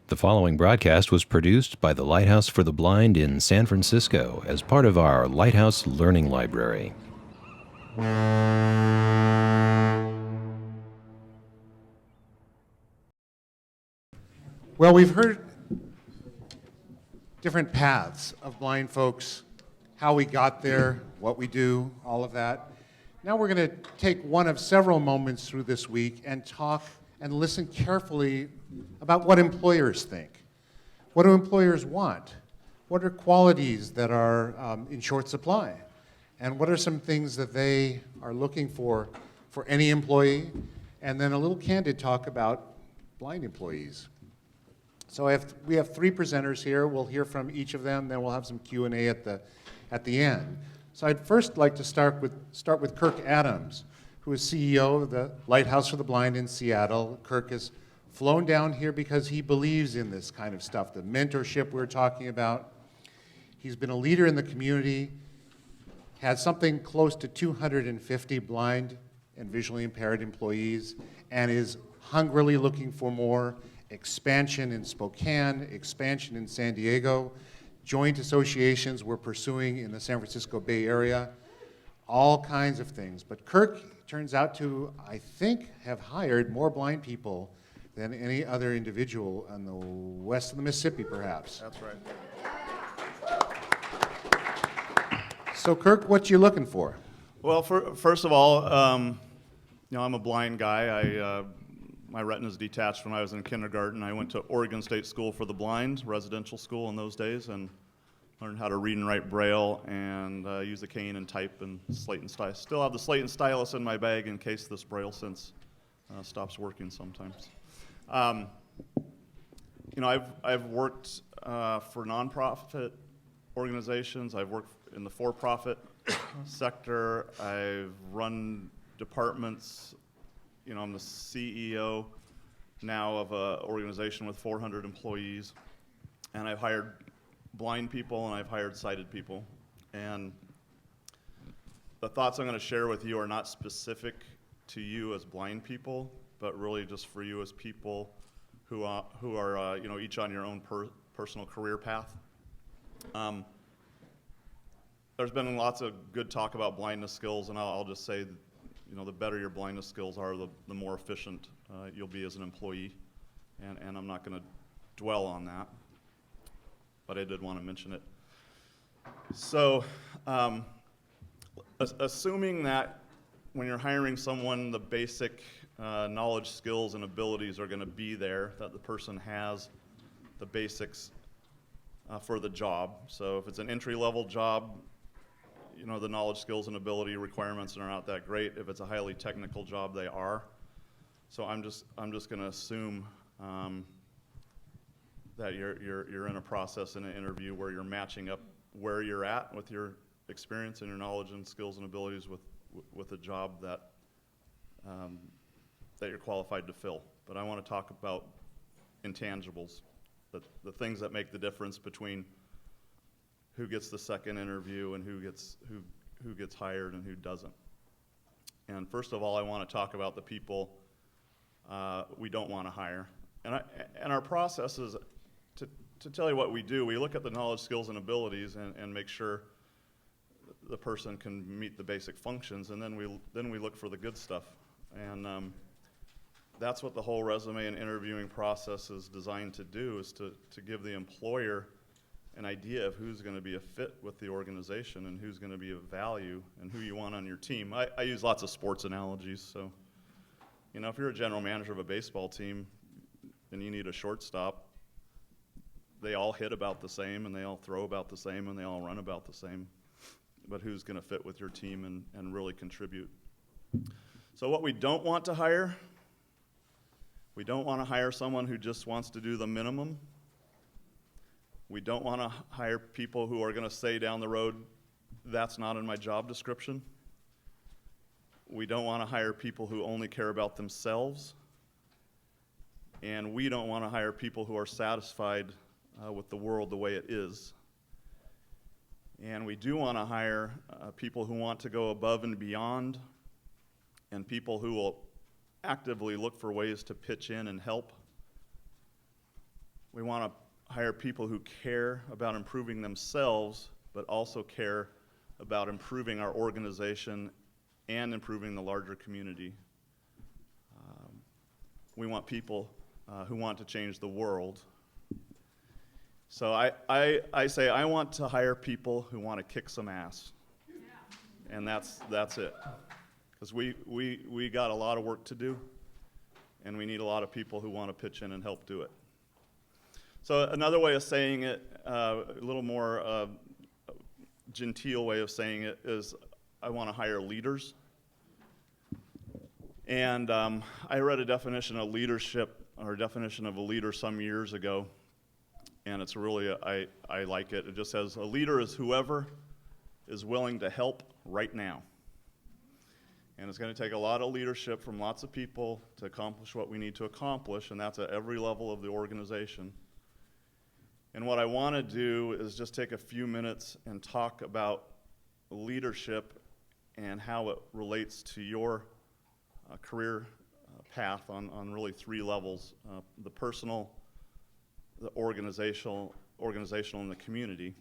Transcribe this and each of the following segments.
The following broadcast was produced by the Lighthouse for the Blind in San Francisco as part of our Lighthouse Learning Library. Well, we've heard different paths of blind folks, how we got there, what we do, all of that. Now we're going to take one of several moments through this week and talk and listen carefully about what employers think. What do employers want? What are qualities that are in short supply? And what are some things that they are looking for any employee? And then a little candid talk about blind employees. So we have three presenters here. We'll hear from each of them, then we'll have some Q&A at the end. So I'd first like to start with Kirk Adams, who is CEO of the LightHouse for the Blind in Seattle. Kirk has flown down here because he believes in this kind of stuff, the mentorship we're talking about. He's been a leader in the community, had something close to 250 blind and visually impaired employees, and is hungrily looking for more expansion in Spokane, expansion in San Diego, joint associations we're pursuing in the San Francisco Bay Area, all kinds of things. But Kirk turns out to, I think, have hired more blind people than any other individual on the west of the Mississippi, perhaps. That's right. So Kirk, what you looking for? Well, first of all, I'm a blind guy. My retina's detached when I was in kindergarten. I went to Oregon State School for the Blind, residential school in those days, and learned how to read and write Braille and use a cane and type and slate and stylus. Still have the slate and stylus in my bag in case this Braille sense stops working sometimes. I've worked for nonprofit organizations. I've worked in the for-profit sector. I've run departments. I'm the CEO now of an organization with 400 employees, and I've hired blind people and I've hired sighted people. And the thoughts I'm going to share with you are not specific to you as blind people, but really just for you as people who are each on your own personal career path. There's been lots of good talk about blindness skills, and I'll just say, the better your blindness skills are, the more efficient you'll be as an employee. And I'm not going to dwell on that, but I did want to mention it. So, assuming that when you're hiring someone, the basic knowledge, skills, and abilities are going to be there, that the person has the basics for the job. So if it's an entry-level job, the knowledge, skills, and ability requirements are not that great. If it's a highly technical job, they are. So I'm just going to assume that you're in a process in an interview where you're matching up where you're at with your experience and your knowledge and skills and abilities with a job that you're qualified to fill. But I want to talk about intangibles, the things that make the difference between who gets the second interview and who gets hired and who doesn't. And first of all, I want to talk about the people we don't want to hire. And our process is to tell you what we do. We look at the knowledge, skills, and abilities and make sure the person can meet the basic functions, and then we look for the good stuff. And that's what the whole resume and interviewing process is designed to do, is to give the employer an idea of who's going to be a fit with the organization and who's going to be of value and who you want on your team. I use lots of sports analogies. So, if you're a general manager of a baseball team and you need a shortstop, they all hit about the same and they all throw about the same and they all run about the same. But who's going to fit with your team and really contribute? So what we don't want to hire, we don't want to hire someone who just wants to do the minimum. We don't want to hire people who are going to say down the road, that's not in my job description. We don't want to hire people who only care about themselves. And we don't want to hire people who are satisfied with the world the way it is. And we do want to hire people who want to go above and beyond, and people who will actively look for ways to pitch in and help. We want to hire people who care about improving themselves, but also care about improving our organization and improving the larger community. We want people who want to change the world. So I say I want to hire people who want to kick some ass. And that's it. Because we got a lot of work to do, and we need a lot of people who want to pitch in and help do it. So another way of saying it, a little more genteel way of saying it, is I want to hire leaders. And I read a definition of leadership, or a definition of a leader some years ago, and it's really, I like it. It just says, a leader is whoever is willing to help right now. And it's going to take a lot of leadership from lots of people to accomplish what we need to accomplish, and that's at every level of the organization. And what I want to do is just take a few minutes and talk about leadership and how it relates to your career path on really three levels: the personal, the organizational, and the community.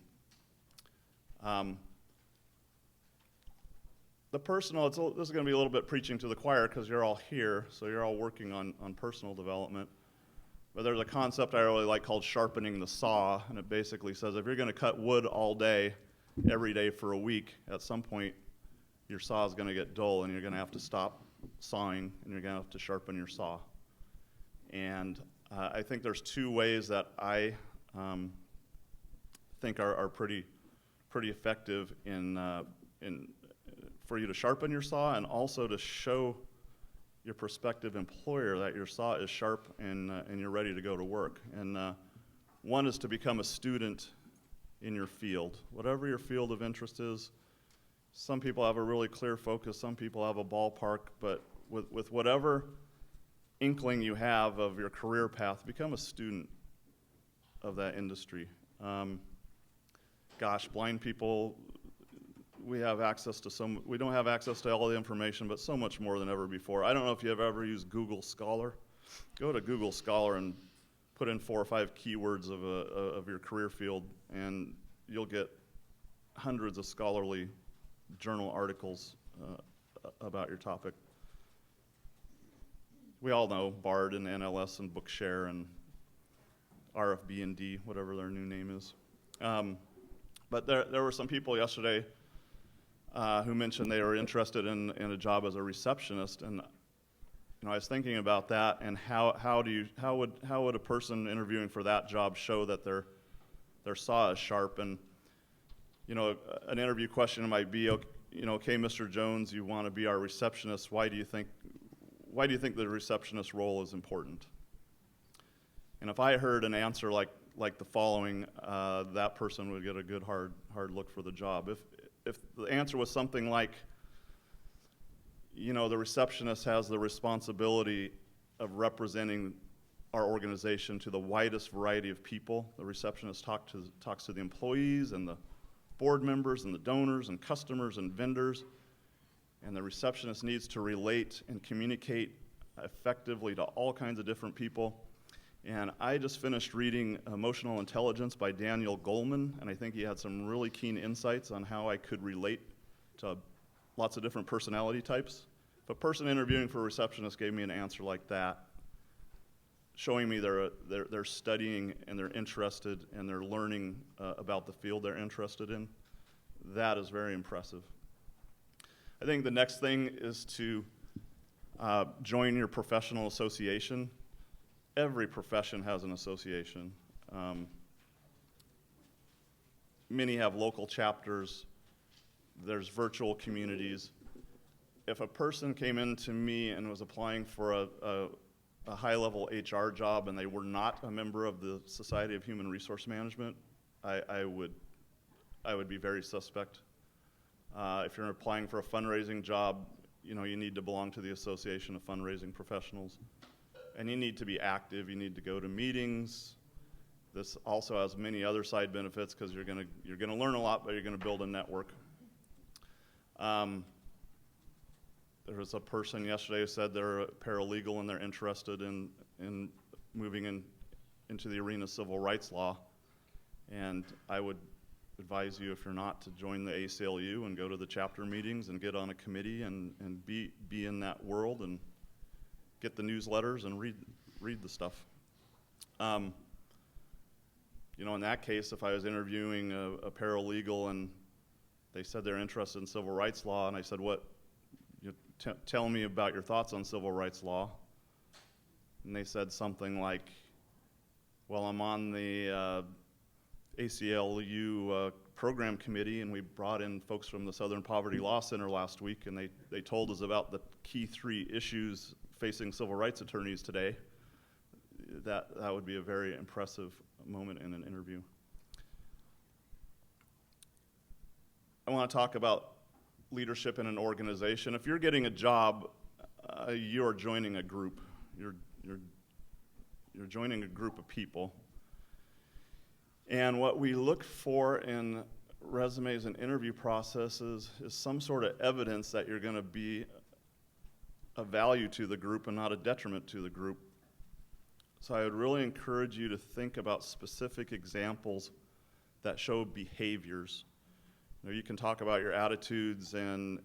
The personal, this is going to be a little bit preaching to the choir because you're all here, so you're all working on personal development. But there's a concept I really like called sharpening the saw, and it basically says if you're going to cut wood all day, every day for a week, at some point your saw is going to get dull and you're going to have to stop sawing and you're going to have to sharpen your saw. And I think there's two ways that I think are pretty effective in for you to sharpen your saw, and also to show your prospective employer that your saw is sharp and you're ready to go to work. And one is to become a student in your field, whatever your field of interest is. Some people have a really clear focus, some people have a ballpark, but with whatever inkling you have of your career path, become a student of that industry. Blind people, we have access to we don't have access to all the information, but so much more than ever before. I don't know if you have ever used Google Scholar. Go to Google Scholar and put in 4 or 5 keywords of your career field, and you'll get hundreds of scholarly journal articles about your topic. We all know Bard and NLS and Bookshare and RFB&D, whatever their new name is. But there were some people yesterday who mentioned they were interested in a job as a receptionist, and I was thinking about that and how would a person interviewing for that job show that their saw is sharp? And an interview question might be, okay, Mr. Jones, you want to be our receptionist. Why do you think the receptionist role is important? And if I heard an answer like the following, that person would get a good hard look for the job. If the answer was something like, the receptionist has the responsibility of representing our organization to the widest variety of people. The receptionist talks to the employees and the board members and the donors and customers and vendors, and the receptionist needs to relate and communicate effectively to all kinds of different people. And I just finished reading Emotional Intelligence by Daniel Goleman, and I think he had some really keen insights on how I could relate to lots of different personality types. If a person interviewing for a receptionist gave me an answer like that, showing me they're studying and they're interested and they're learning about the field they're interested in, that is very impressive. I think the next thing is to join your professional association. Every profession has an association. Many have local chapters. There's virtual communities. If a person came in to me and was applying for a high-level HR job and they were not a member of the Society of Human Resource Management, I would be very suspect. If you're applying for a fundraising job, you need to belong to the Association of Fundraising Professionals. And you need to be active. You need to go to meetings. This also has many other side benefits because you're gonna learn a lot, but you're gonna build a network. There was a person yesterday who said they're a paralegal and they're interested in moving into the arena of civil rights law. And I would advise you, if you're not, to join the ACLU and go to the chapter meetings and get on a committee and be in that world and get the newsletters and read the stuff. You know, in that case, if I was interviewing a paralegal and they said they're interested in civil rights law, and I said, tell me about your thoughts on civil rights law. And they said something like, well, I'm on the ACLU program committee, and we brought in folks from the Southern Poverty Law Center last week, and they told us about the key 3 issues facing civil rights attorneys today. That would be a very impressive moment in an interview. I want to talk about leadership in an organization. If you're getting a job, you're joining a group. You're joining a group of people. And what we look for in resumes and interview processes is some sort of evidence that you're going to be a value to the group and not a detriment to the group. So I would really encourage you to think about specific examples that show behaviors. You know, you can talk about your attitudes and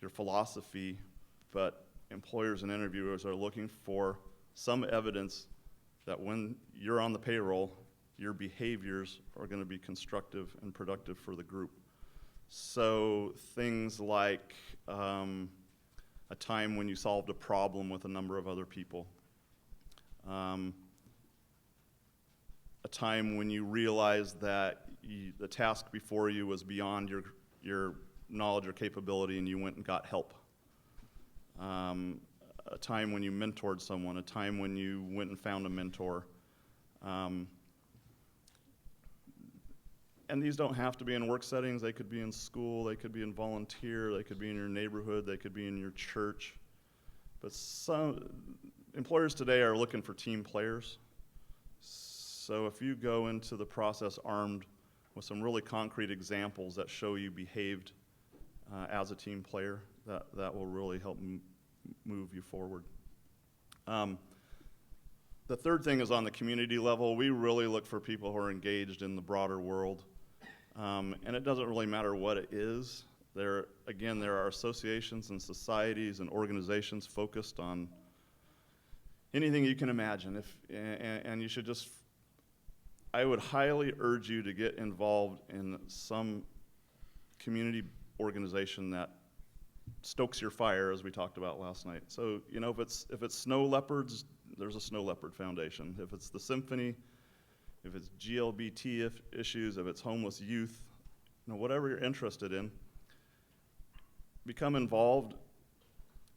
your philosophy, but employers and interviewers are looking for some evidence that when you're on the payroll, your behaviors are going to be constructive and productive for the group. So things like a time when you solved a problem with a number of other people. A time when you realized that the task before you was beyond your knowledge or capability and you went and got help. A time when you mentored someone, a time when you went and found a mentor. And these don't have to be in work settings. They could be in school, they could be in volunteer, they could be in your neighborhood, they could be in your church. But some employers today are looking for team players. So if you go into the process armed with some really concrete examples that show you behaved as a team player, that will really help move you forward. The third thing is on the community level. We really look for people who are engaged in the broader world. And it doesn't really matter what it is. There are associations and societies and organizations focused on anything you can imagine. And you should just, I would highly urge you to get involved in some community organization that stokes your fire, as we talked about last night. So, you know, if it's snow leopards, there's a Snow Leopard Foundation. If it's the symphony, if it's GLBT issues, if it's homeless youth, you know, whatever you're interested in, become involved,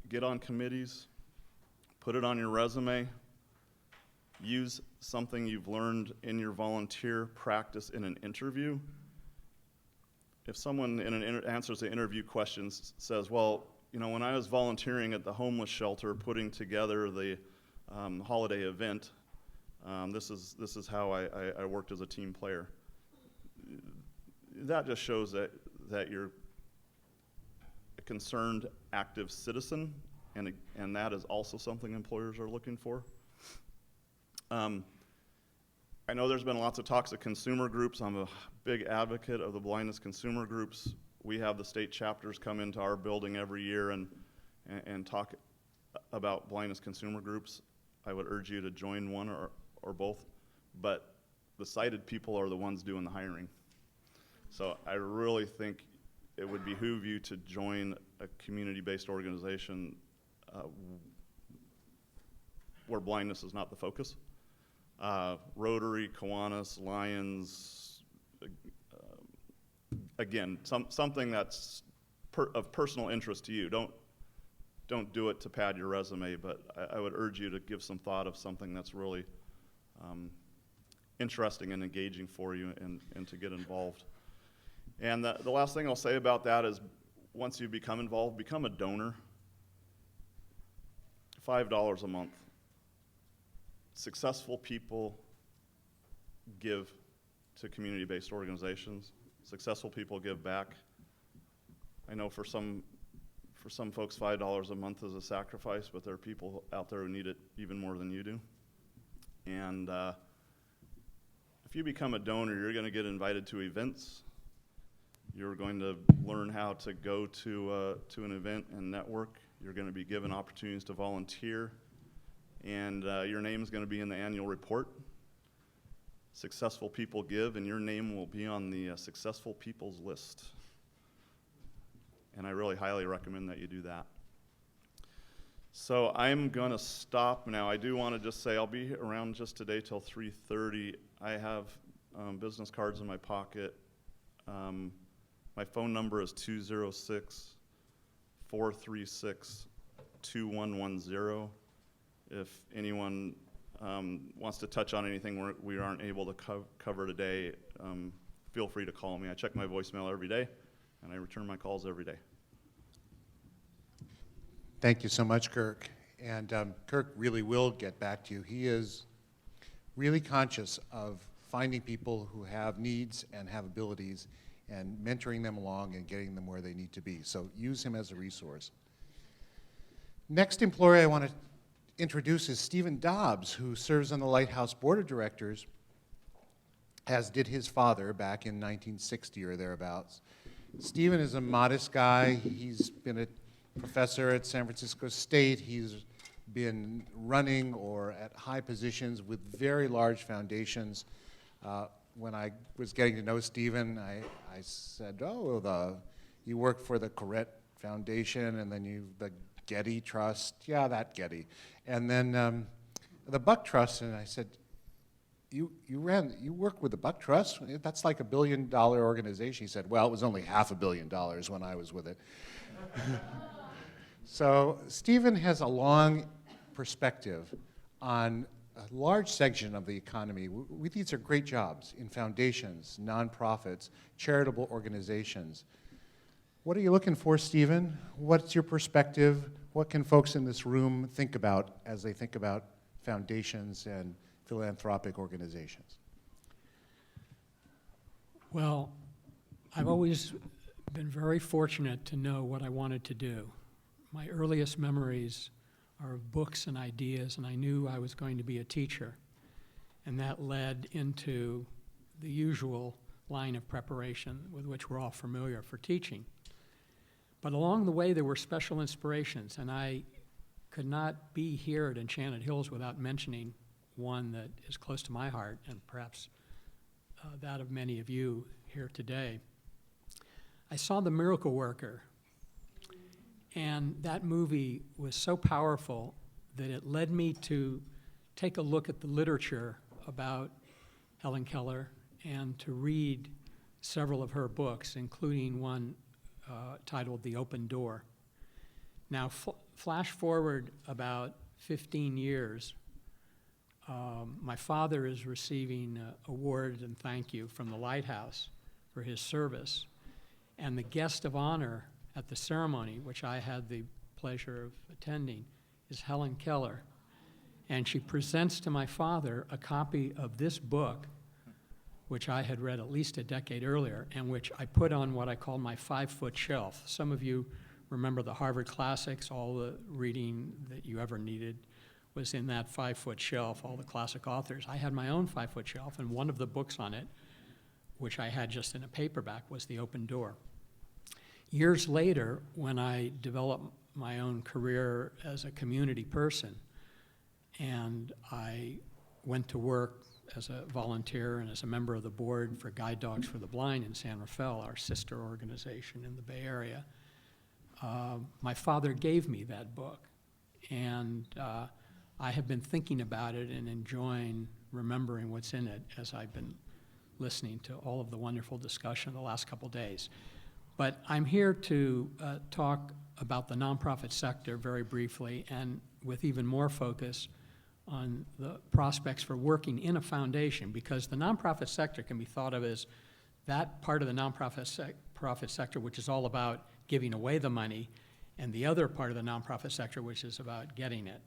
get on committees, put it on your resume, use something you've learned in your volunteer practice in an interview. If someone answers the interview questions says, well, you know, when I was volunteering at the homeless shelter putting together the holiday event, this is how I worked as a team player. That just shows that you're a concerned, active citizen, and that is also something employers are looking for. I know there's been lots of talks of consumer groups. I'm a big advocate of the blindness consumer groups. We have the state chapters come into our building every year and talk about blindness consumer groups. I would urge you to join one or both, but the sighted people are the ones doing the hiring. So I really think it would behoove you to join a community-based organization where blindness is not the focus. Rotary, Kiwanis, Lions, again, something that's of personal interest to you. Don't do it to pad your resume, but I would urge you to give some thought of something that's really interesting and engaging for you and to get involved. And the last thing I'll say about that is once you become involved, become a donor. $5 a month. Successful people give to community-based organizations. Successful people give back. I know for some folks, $5 a month is a sacrifice, but there are people out there who need it even more than you do. And if you become a donor, you're going to get invited to events. You're going to learn how to go to an event and network. You're going to be given opportunities to volunteer. And your name is going to be in the annual report. Successful people give, and your name will be on the successful people's list. And I really highly recommend that you do that. So I'm going to stop now. I do want to just say I'll be around just today till 3:30. I have business cards in my pocket. My phone number is 206-436-2110. If anyone wants to touch on anything we aren't able to cover today, feel free to call me. I check my voicemail every day, and I return my calls every day. Thank you so much, Kirk. And Kirk really will get back to you. He is really conscious of finding people who have needs and have abilities and mentoring them along and getting them where they need to be. So use him as a resource. Next employee I want to introduce is Stephen Dobbs, who serves on the LightHouse Board of Directors, as did his father back in 1960 or thereabouts. Stephen is a modest guy. He's been a professor at San Francisco State. He's been running or at high positions with very large foundations. When I was getting to know Stephen, I said, you work for the Koret Foundation, and then the Getty Trust. Yeah, that Getty. And then the Buck Trust, and I said, you work with the Buck Trust? That's like $1 billion organization. He said, well, it was only $500 million when I was with it. So Stephen has a long perspective on a large section of the economy. These are great jobs in foundations, nonprofits, charitable organizations. What are you looking for, Stephen? What's your perspective? What can folks in this room think about as they think about foundations and philanthropic organizations? Well, I've always been very fortunate to know what I wanted to do. My earliest memories are of books and ideas, and I knew I was going to be a teacher. And that led into the usual line of preparation with which we're all familiar for teaching. But along the way, there were special inspirations, and I could not be here at Enchanted Hills without mentioning one that is close to my heart, and perhaps that of many of you here today. I saw The Miracle Worker, and that movie was so powerful that it led me to take a look at the literature about Helen Keller and to read several of her books, including one titled The Open Door. Now, flash forward about 15 years, my father is receiving awards and thank you from the Lighthouse for his service, and the guest of honor at the ceremony, which I had the pleasure of attending, is Helen Keller. And she presents to my father a copy of this book, which I had read at least a decade earlier, and which I put on what I call my 5-foot shelf. Some of you remember the Harvard Classics. All the reading that you ever needed was in that 5-foot shelf, all the classic authors. I had my own 5-foot shelf, and one of the books on it, which I had just in a paperback, was The Open Door. Years later, when I developed my own career as a community person, and I went to work as a volunteer and as a member of the board for Guide Dogs for the Blind in San Rafael, our sister organization in the Bay Area, my father gave me that book. And I have been thinking about it and enjoying remembering what's in it as I've been listening to all of the wonderful discussion the last couple days. But I'm here to talk about the nonprofit sector very briefly, and with even more focus on the prospects for working in a foundation, because the nonprofit sector can be thought of as that part of the nonprofit sector which is all about giving away the money, and the other part of the nonprofit sector which is about getting it.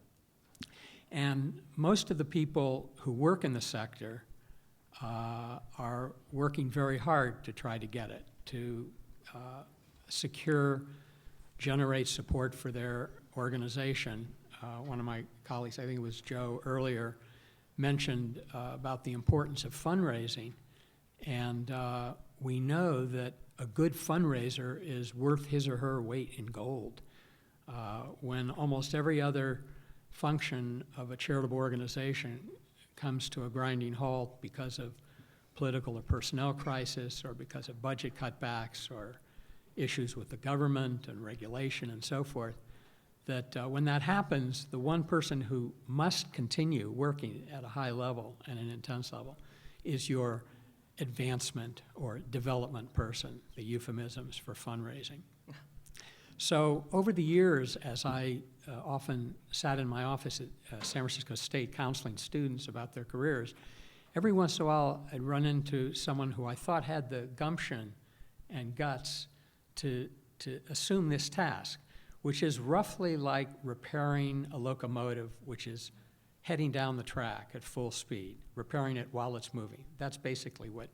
And most of the people who work in the sector are working very hard to try to get it, to secure, generate support for their organization. One of my colleagues, I think it was Joe earlier, mentioned about the importance of fundraising, and we know that a good fundraiser is worth his or her weight in gold. When almost every other function of a charitable organization comes to a grinding halt because of political or personnel crisis, or because of budget cutbacks, or issues with the government and regulation and so forth, that when that happens, the one person who must continue working at a high level and an intense level is your advancement or development person, the euphemisms for fundraising. So over the years, as I often sat in my office at San Francisco State counseling students about their careers, every once in a while I'd run into someone who I thought had the gumption and guts to assume this task, which is roughly like repairing a locomotive which is heading down the track at full speed, repairing it while it's moving. That's basically what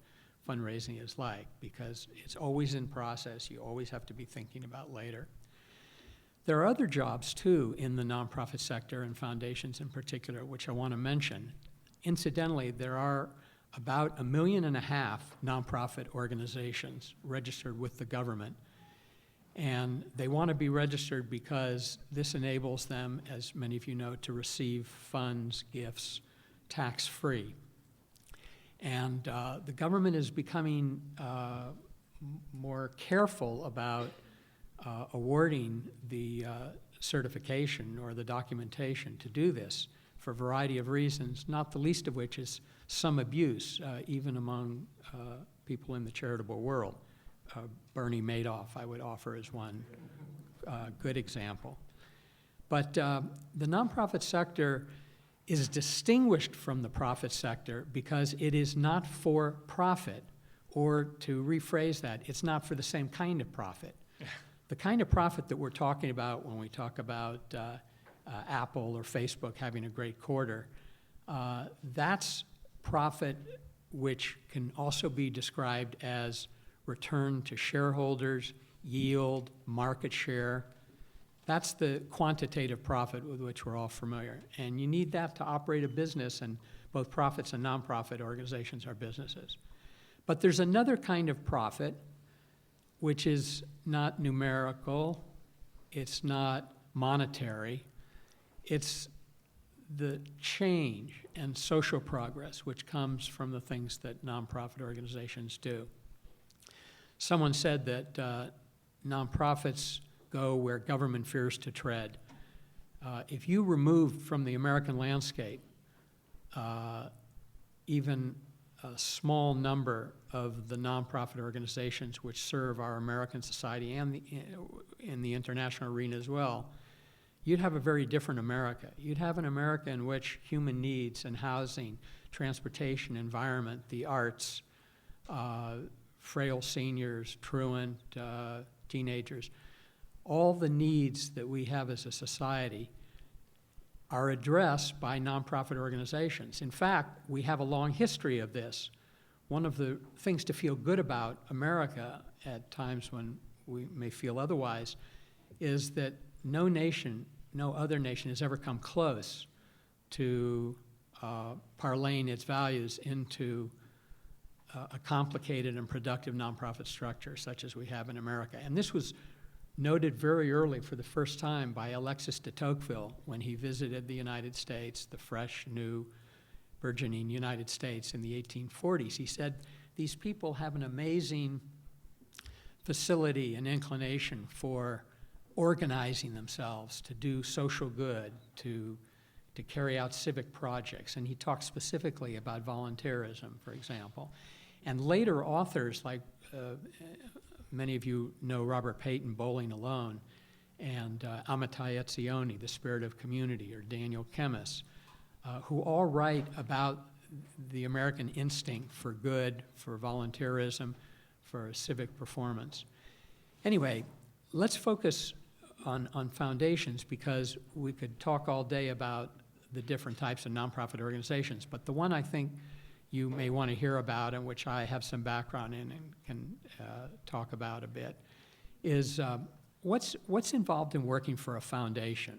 fundraising is like, because it's always in process. You always have to be thinking about later. There are other jobs, too, in the nonprofit sector and foundations in particular, which I want to mention. Incidentally, there are about 1.5 million nonprofit organizations registered with the government. And they want to be registered because this enables them, as many of you know, to receive funds, gifts, tax-free. And the government is becoming more careful about awarding the certification or the documentation to do this for a variety of reasons, not the least of which is some abuse, even among people in the charitable world. Bernie Madoff, I would offer as one good example. But the nonprofit sector is distinguished from the profit sector because it is not for profit, or to rephrase that, it's not for the same kind of profit. The kind of profit that we're talking about when we talk about Apple or Facebook having a great quarter, that's profit which can also be described as return to shareholders, yield, market share. That's the quantitative profit with which we're all familiar. And you need that to operate a business, and both profits and nonprofit organizations are businesses. But there's another kind of profit which is not numerical, it's not monetary, it's the change and social progress which comes from the things that nonprofit organizations do. Someone said that nonprofits go where government fears to tread. If you remove from the American landscape even a small number of the nonprofit organizations which serve our American society and in the international arena as well, you'd have a very different America. You'd have an America in which human needs and housing, transportation, environment, the arts, frail seniors, truant, teenagers, all the needs that we have as a society are addressed by nonprofit organizations. In fact, we have a long history of this. One of the things to feel good about America at times when we may feel otherwise is that no nation, no other nation has ever come close to parlaying its values into a complicated and productive nonprofit structure such as we have in America. And this was noted very early for the first time by Alexis de Tocqueville when he visited the United States, the fresh, new, burgeoning United States in the 1840s. He said, these people have an amazing facility and inclination for organizing themselves to do social good, to carry out civic projects. And he talked specifically about volunteerism, for example. And later authors like many of you know Robert Peyton, Bowling Alone, and Amitai Etzioni, The Spirit of Community, or Daniel Kemmis, who all write about the American instinct for good, for volunteerism, for civic performance. Anyway, let's focus on foundations, because we could talk all day about the different types of nonprofit organizations, but the one I think you may want to hear about, and which I have some background in and can talk about a bit, is what's involved in working for a foundation,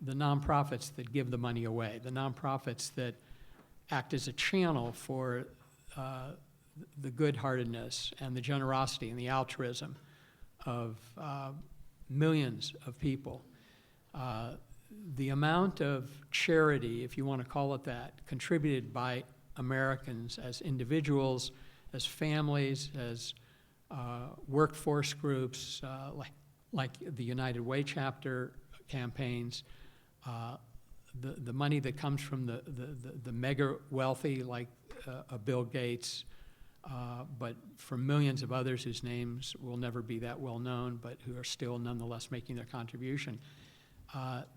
the nonprofits that give the money away, the nonprofits that act as a channel for the good-heartedness and the generosity and the altruism of millions of people. The amount of charity, if you want to call it that, contributed by Americans as individuals, as families, as workforce groups, like the United Way chapter campaigns, the money that comes from the mega wealthy, like Bill Gates, but from millions of others whose names will never be that well known, but who are still nonetheless making their contribution.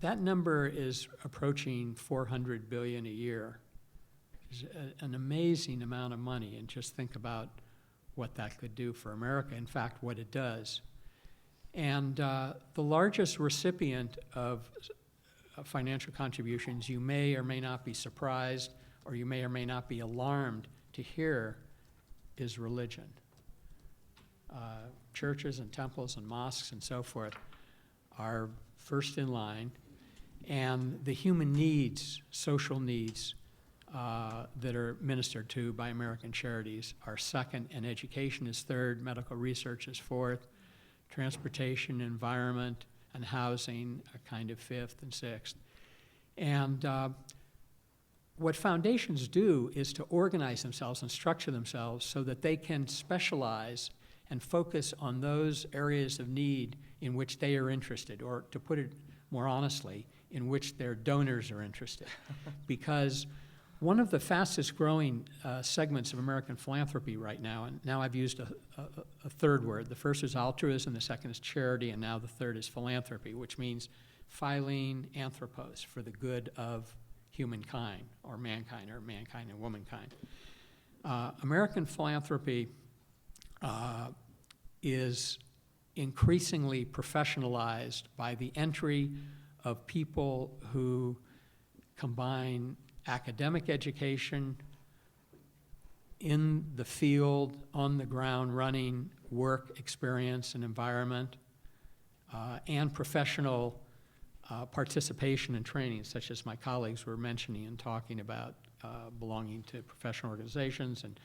That number is approaching $400 billion a year. It's an amazing amount of money, and just think about what that could do for America, in fact, what it does. And the largest recipient of financial contributions, you may or may not be surprised, or you may or may not be alarmed to hear, is religion. Churches and temples and mosques and so forth are first in line, and the human needs, social needs that are ministered to by American charities are second, and education is third, medical research is fourth, transportation, environment, and housing are kind of fifth and sixth. And what foundations do is to organize themselves and structure themselves so that they can specialize and focus on those areas of need in which they are interested, or to put it more honestly, in which their donors are interested. Because one of the fastest growing segments of American philanthropy right now, and now I've used a third word. The first is altruism, the second is charity, and now the third is philanthropy, which means philein anthropos, for the good of humankind, or mankind and womankind. American philanthropy is increasingly professionalized by the entry of people who combine academic education, in the field, on the ground, running work experience and environment, and professional participation and training, such as my colleagues were mentioning and talking about belonging to professional organizations and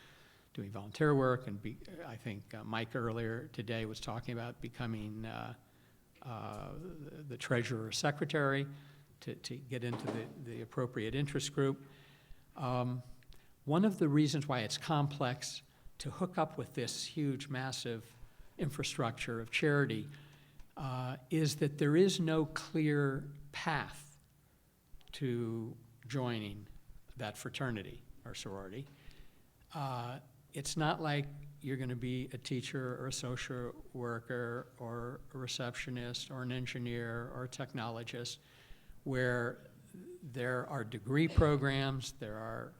doing volunteer work. And I think Mike earlier today was talking about becoming the treasurer or secretary to get into the appropriate interest group. One of the reasons why it's complex to hook up with this huge, massive infrastructure of charity is that there is no clear path to joining that fraternity or sorority. It's not like you're going to be a teacher or a social worker or a receptionist or an engineer or a technologist, where there are degree programs, there are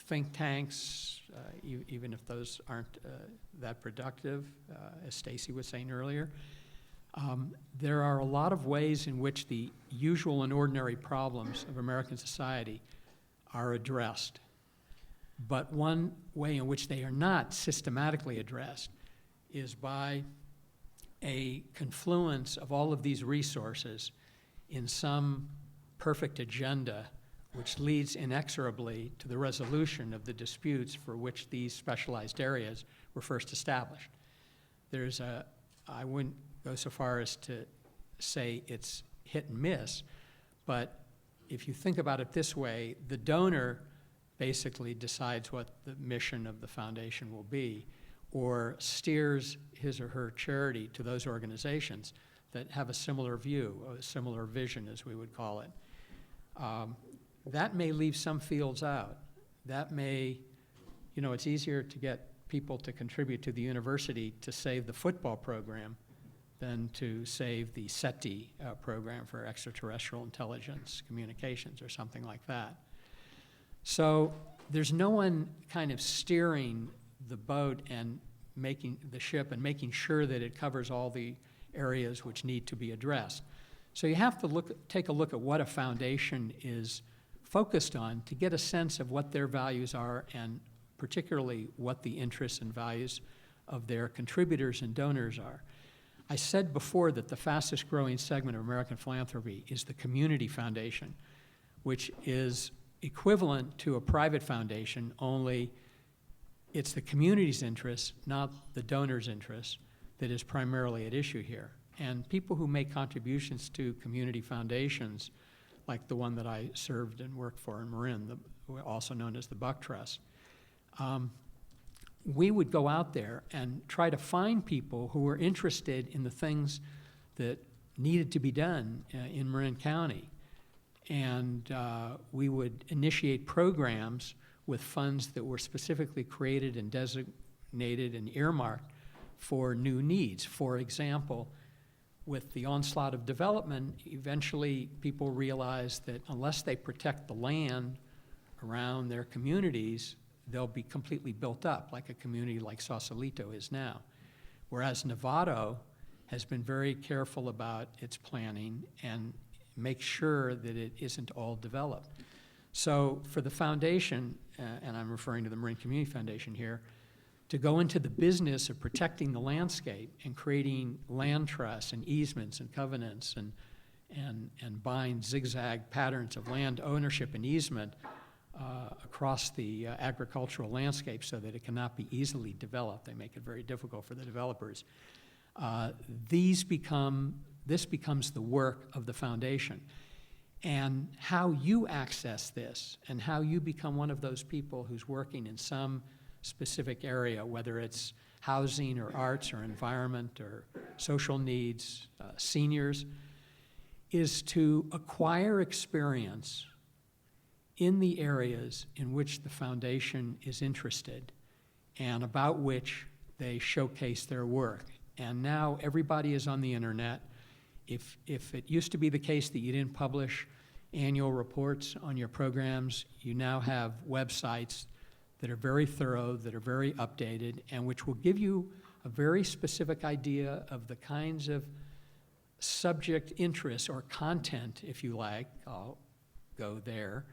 think tanks, even if those aren't that productive, as Stacy was saying earlier. There are a lot of ways in which the usual and ordinary problems of American society are addressed. But one way in which they are not systematically addressed is by a confluence of all of these resources in some perfect agenda which leads inexorably to the resolution of the disputes for which these specialized areas were first established. I wouldn't go so far as to say it's hit and miss, but if you think about it this way, the donor basically decides what the mission of the foundation will be, or steers his or her charity to those organizations that have a similar view, or a similar vision, as we would call it. That may leave some fields out. That may, it's easier to get people to contribute to the university to save the football program than to save the SETI program for extraterrestrial intelligence communications or something like that. So there's no one kind of steering the boat and making the ship and making sure that it covers all the areas which need to be addressed. So you have to take a look at what a foundation is focused on to get a sense of what their values are, and particularly what the interests and values of their contributors and donors are. I said before that the fastest growing segment of American philanthropy is the community foundation, which is equivalent to a private foundation, only it's the community's interest, not the donor's interest, that is primarily at issue here. And people who make contributions to community foundations, like the one that I served and worked for in Marin, also known as the Buck Trust, we would go out there and try to find people who were interested in the things that needed to be done in Marin County. And we would initiate programs with funds that were specifically created and designated and earmarked for new needs. For example, with the onslaught of development, eventually people realized that unless they protect the land around their communities, they'll be completely built up, like a community like Sausalito is now. Whereas Novato has been very careful about its planning and makes sure that it isn't all developed. So for the foundation, and I'm referring to the Marin Community Foundation here, to go into the business of protecting the landscape and creating land trusts and easements and covenants and bind zigzag patterns of land ownership and easement across the agricultural landscape so that it cannot be easily developed. They make it very difficult for the developers. This becomes the work of the foundation. And how you access this and how you become one of those people who's working in some specific area, whether it's housing or arts or environment or social needs, seniors, is to acquire experience in the areas in which the foundation is interested and about which they showcase their work. And now everybody is on the internet. If it used to be the case that you didn't publish annual reports on your programs, you now have websites that are very thorough, that are very updated, and which will give you a very specific idea of the kinds of subject interests or content, if you like, I'll go there,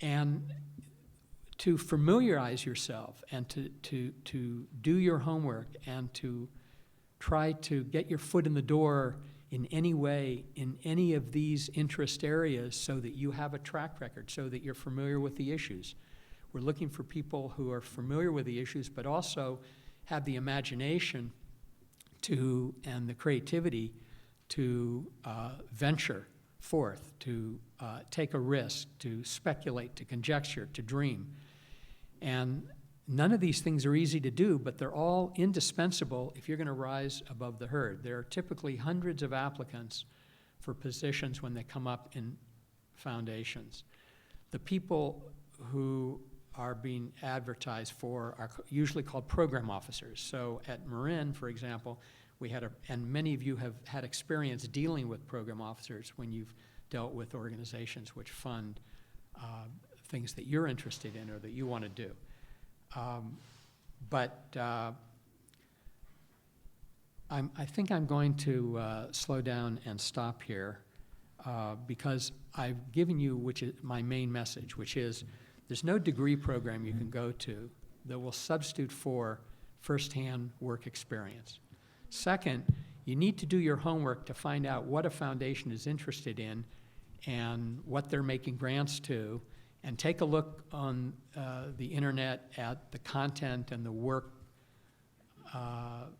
and to familiarize yourself and to do your homework and to try to get your foot in the door in any way in any of these interest areas so that you have a track record, so that you're familiar with the issues. We're looking for people who are familiar with the issues but also have the imagination and the creativity to venture forth, to take a risk, to speculate, to conjecture, to dream. And none of these things are easy to do, but they're all indispensable if you're going to rise above the herd. There are typically hundreds of applicants for positions when they come up in foundations. The people who are being advertised for are usually called program officers. So at Marin, for example, we had and many of you have had experience dealing with program officers when you've dealt with organizations which fund things that you're interested in or that you want to do. I think I'm going to slow down and stop here because I've given you which is my main message, which is there's no degree program you can go to that will substitute for firsthand work experience. Second, you need to do your homework to find out what a foundation is interested in and what they're making grants to, and take a look on the internet at the content and the work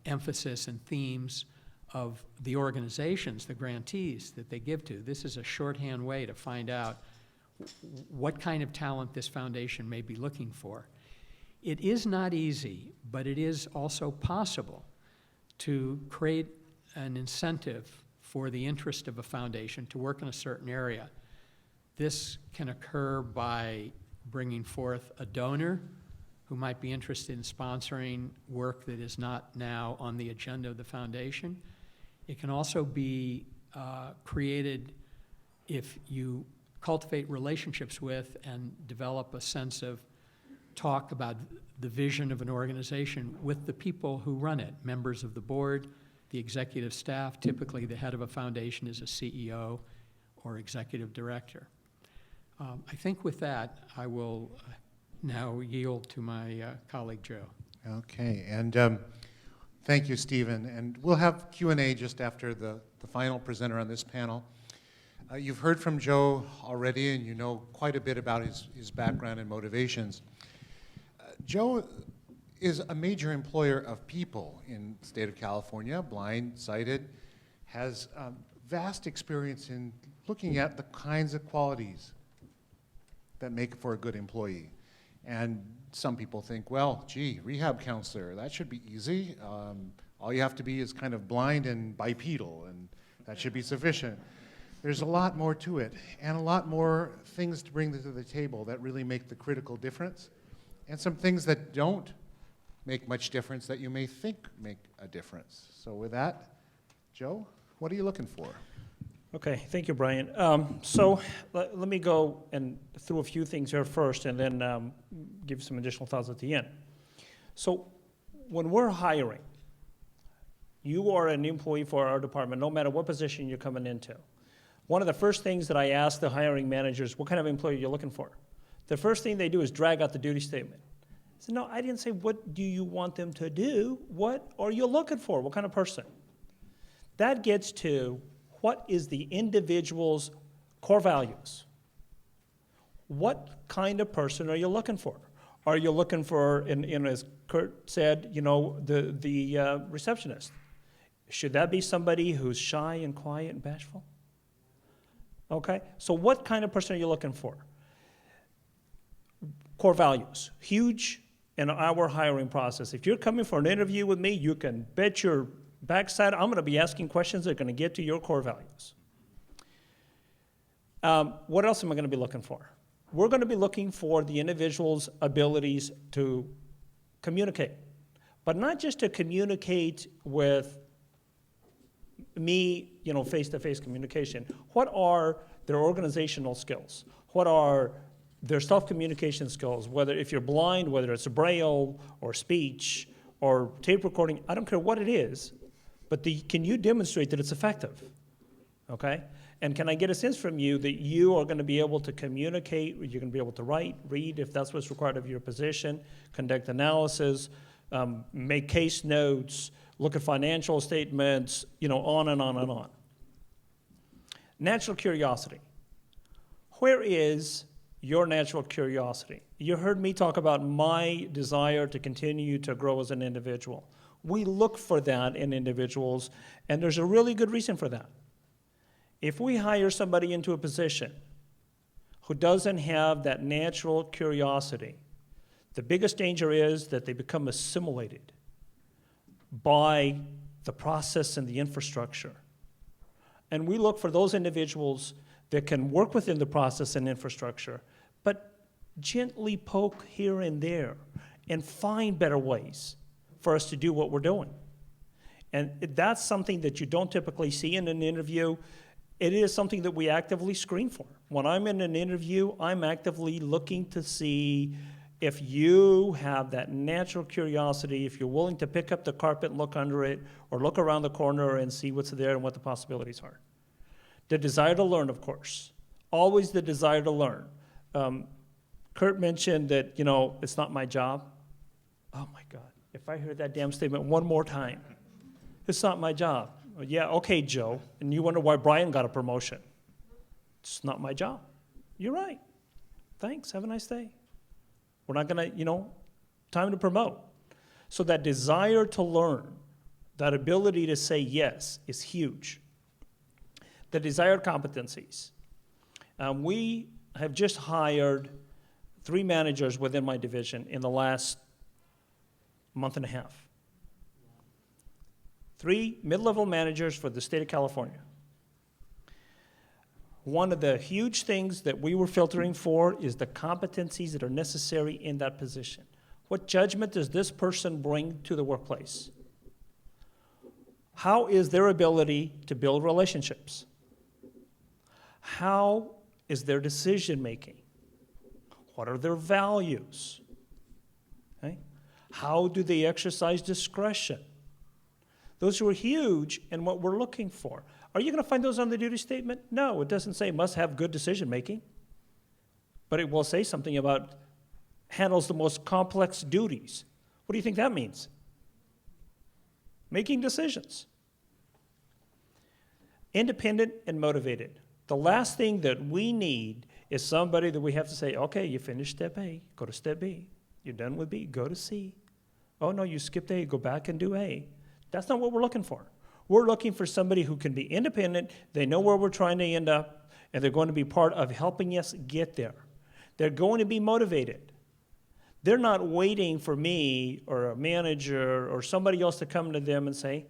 emphasis and themes of the organizations, the grantees that they give to. This is a shorthand way to find out what kind of talent this foundation may be looking for. It is not easy, but it is also possible to create an incentive for the interest of a foundation to work in a certain area. This can occur by bringing forth a donor who might be interested in sponsoring work that is not now on the agenda of the foundation. It can also be created if you cultivate relationships with and develop a sense of talk about the vision of an organization with the people who run it, members of the board, the executive staff. Typically, the head of a foundation is a CEO or executive director. I think with that, I will now yield to my colleague, Joe. Okay, and thank you, Stephen. And we'll have Q&A just after the final presenter on this panel. You've heard from Joe already, and you know quite a bit about his background and motivations. Joe is a major employer of people in the state of California, blind, sighted, has vast experience in looking at the kinds of qualities that make for a good employee. And some people think, well, gee, rehab counselor, that should be easy. All you have to be is kind of blind and bipedal, and that should be sufficient. There's a lot more to it, and a lot more things to bring to the table that really make the critical difference, and some things that don't make much difference that you may think make a difference. So with that, Joe, what are you looking for? Okay, thank you, Brian. So let me go and through a few things here first, and then give some additional thoughts at the end. So when we're hiring, you are an employee for our department, no matter what position you're coming into. One of the first things that I ask the hiring managers, what kind of employee you're looking for? The first thing they do is drag out the duty statement. I said, no, I didn't say what do you want them to do. What are you looking for? What kind of person? That gets to what is the individual's core values? What kind of person are you looking for? Are you looking for, and as Kurt said, you know, the receptionist? Should that be somebody who's shy and quiet and bashful? Okay, so what kind of person are you looking for? Core values, huge in our hiring process. If you're coming for an interview with me, you can bet your backside I'm going to be asking questions that are going to get to your core values. What else am I going to be looking for? We're going to be looking for the individual's abilities to communicate, but not just to communicate with me, you know, face-to-face communication. What are their organizational skills? What are their self-communication skills? Whether if you're blind, whether it's braille or speech or tape recording, I don't care what it is, but can you demonstrate that it's effective? Okay? And can I get a sense from you that you are going to be able to communicate, you're going to be able to write, read, if that's what's required of your position, conduct analysis, make case notes, look at financial statements, you know, on and on and on. Natural curiosity. Where is your natural curiosity? You heard me talk about my desire to continue to grow as an individual. We look for that in individuals, and there's a really good reason for that. If we hire somebody into a position who doesn't have that natural curiosity, the biggest danger is that they become assimilated by the process and the infrastructure. And we look for those individuals that can work within the process and infrastructure, but gently poke here and there and find better ways for us to do what we're doing. And that's something that you don't typically see in an interview. It is something that we actively screen for. When I'm in an interview, I'm actively looking to see if you have that natural curiosity, if you're willing to pick up the carpet and look under it, or look around the corner and see what's there and what the possibilities are. The desire to learn, of course. Always the desire to learn. Kurt mentioned that, you know, it's not my job. Oh my God, if I hear that damn statement one more time, it's not my job. Well, yeah, okay, Joe. And you wonder why Brian got a promotion. It's not my job. You're right. Thanks, have a nice day. We're not gonna, you know, time to promote. So that desire to learn, that ability to say yes is huge. The desired competencies. We have just hired 3 managers within my division in the last month and a half. 3 mid-level managers for the state of California. One of the huge things that we were filtering for is the competencies that are necessary in that position. What judgment does this person bring to the workplace? How is their ability to build relationships? How is their decision-making? What are their values? Okay? How do they exercise discretion? Those are huge in what we're looking for. Are you going to find those on the duty statement? No, it doesn't say must have good decision-making, but it will say something about handles the most complex duties. What do you think that means? Making decisions. Independent and motivated. The last thing that we need is somebody that we have to say, okay, you finished step A, go to step B. You're done with B, go to C. Oh no, you skipped A, go back and do A. That's not what we're looking for. We're looking for somebody who can be independent, they know where we're trying to end up, and they're going to be part of helping us get there. They're going to be motivated. They're not waiting for me or a manager or somebody else to come to them and say,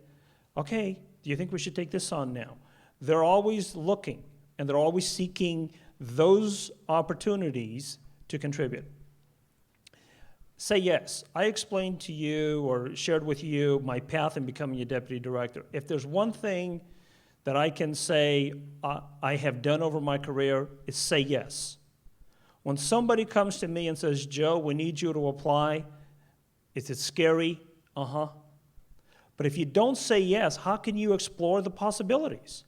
okay, do you think we should take this on now? They're always looking, and they're always seeking those opportunities to contribute. Say yes. I explained to you or shared with you my path in becoming a deputy director. If there's one thing that I can say I have done over my career, is say yes. When somebody comes to me and says, Joe, we need you to apply, is it scary? Uh-huh. But if you don't say yes, how can you explore the possibilities?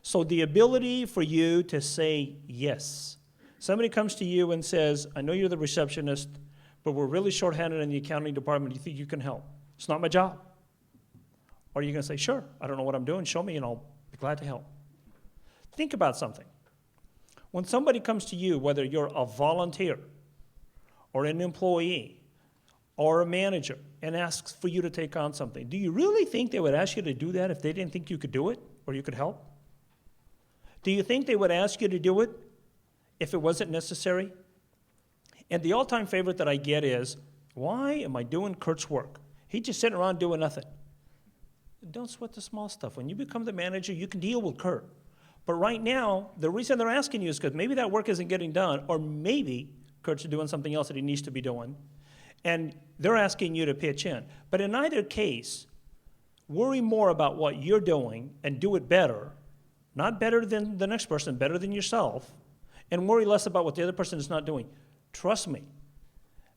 So the ability for you to say yes. Somebody comes to you and says, I know you're the receptionist, but we're really shorthanded in the accounting department. Do you think you can help? It's not my job. Or are you going to say, sure, I don't know what I'm doing. Show me and I'll be glad to help. Think about something. When somebody comes to you, whether you're a volunteer or an employee or a manager, and asks for you to take on something, do you really think they would ask you to do that if they didn't think you could do it or you could help? Do you think they would ask you to do it if it wasn't necessary? And the all-time favorite that I get is, why am I doing Kurt's work? He's just sitting around doing nothing. Don't sweat the small stuff. When you become the manager, you can deal with Kurt. But right now, the reason they're asking you is because maybe that work isn't getting done, or maybe Kurt's doing something else that he needs to be doing, and they're asking you to pitch in. But in either case, worry more about what you're doing and do it better, not better than the next person, better than yourself, and worry less about what the other person is not doing. Trust me,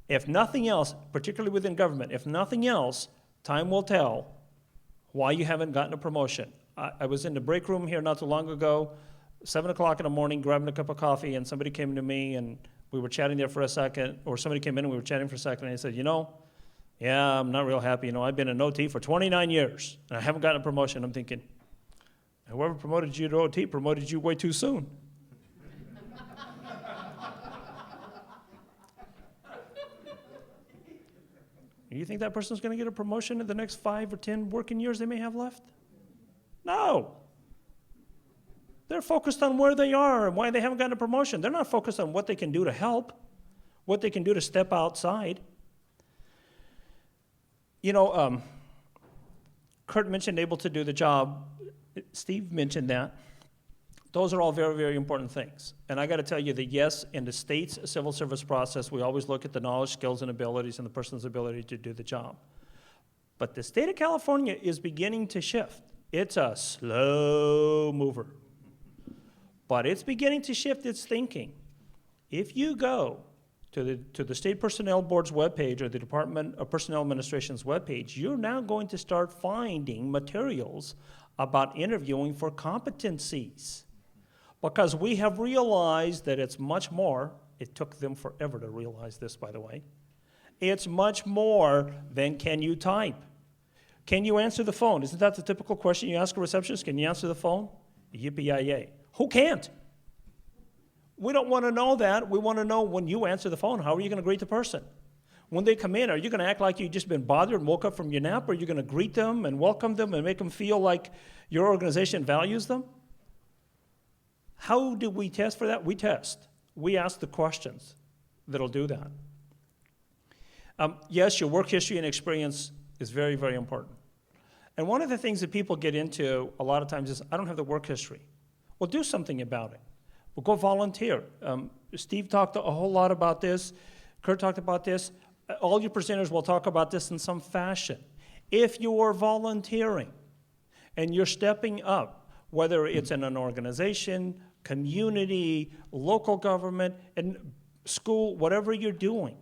if nothing else, particularly within government, if nothing else, time will tell why you haven't gotten a promotion. I was in the break room here not too long ago, 7 o'clock in the morning, grabbing a cup of coffee, and somebody came to me, and we were chatting there for a second, or somebody came in and we were chatting for a second, and he said, yeah, I'm not real happy. I've been an OT for 29 years, and I haven't gotten a promotion. I'm thinking, whoever promoted you to OT promoted you way too soon. You think that person's going to get a promotion in the next 5 or 10 working years they may have left? No. They're focused on where they are and why they haven't gotten a promotion. They're not focused on what they can do to help, what they can do to step outside. Kurt mentioned able to do the job. Steve mentioned that. Those are all very, very important things. And I got to tell you that, yes, in the state's civil service process, we always look at the knowledge, skills, and abilities and the person's ability to do the job. But the state of California is beginning to shift. It's a slow mover. But it's beginning to shift its thinking. If you go to the State Personnel Board's webpage or the Department of Personnel Administration's webpage, you're now going to start finding materials about interviewing for competencies. Because we have realized that it's much more, it took them forever to realize this, by the way, it's much more than can you type. Can you answer the phone? Isn't that the typical question you ask a receptionist? Can you answer the phone? Yippee-yi-yay. Who can't? We don't want to know that. We want to know when you answer the phone, how are you going to greet the person? When they come in, are you going to act like you've just been bothered and woke up from your nap, or are you going to greet them and welcome them and make them feel like your organization values them? How do we test for that? We test. We ask the questions that'll do that. Yes, your work history and experience is very, very important. And one of the things that people get into a lot of times is, I don't have the work history. Well, do something about it. Well, go volunteer. Steve talked a whole lot about this. Kurt talked about this. All your presenters will talk about this in some fashion. If you are volunteering and you're stepping up, whether it's in an organization, community, local government, and school, whatever you're doing,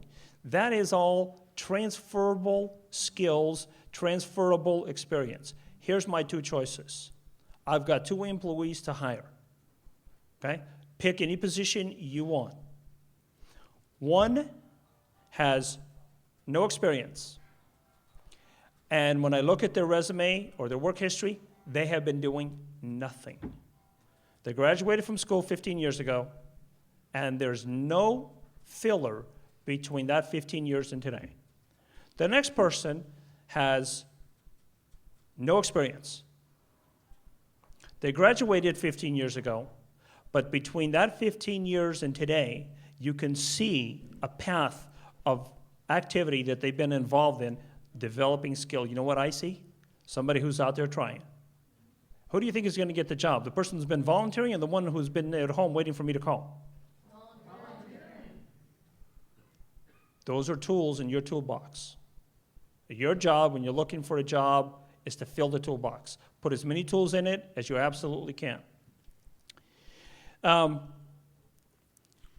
that is all transferable skills, transferable experience. Here's my 2 choices. I've got 2 employees to hire. Okay? Pick any position you want. One has no experience. And when I look at their resume or their work history, they have been doing nothing. They graduated from school 15 years ago, and there's no filler between that 15 years and today. The next person has no experience. They graduated 15 years ago, but between that 15 years and today, you can see a path of activity that they've been involved in, developing skill. You know what I see? Somebody who's out there trying. Who do you think is going to get the job? The person who's been volunteering, and the one who's been at home waiting for me to call? Those are tools in your toolbox. Your job when you're looking for a job is to fill the toolbox. Put as many tools in it as you absolutely can.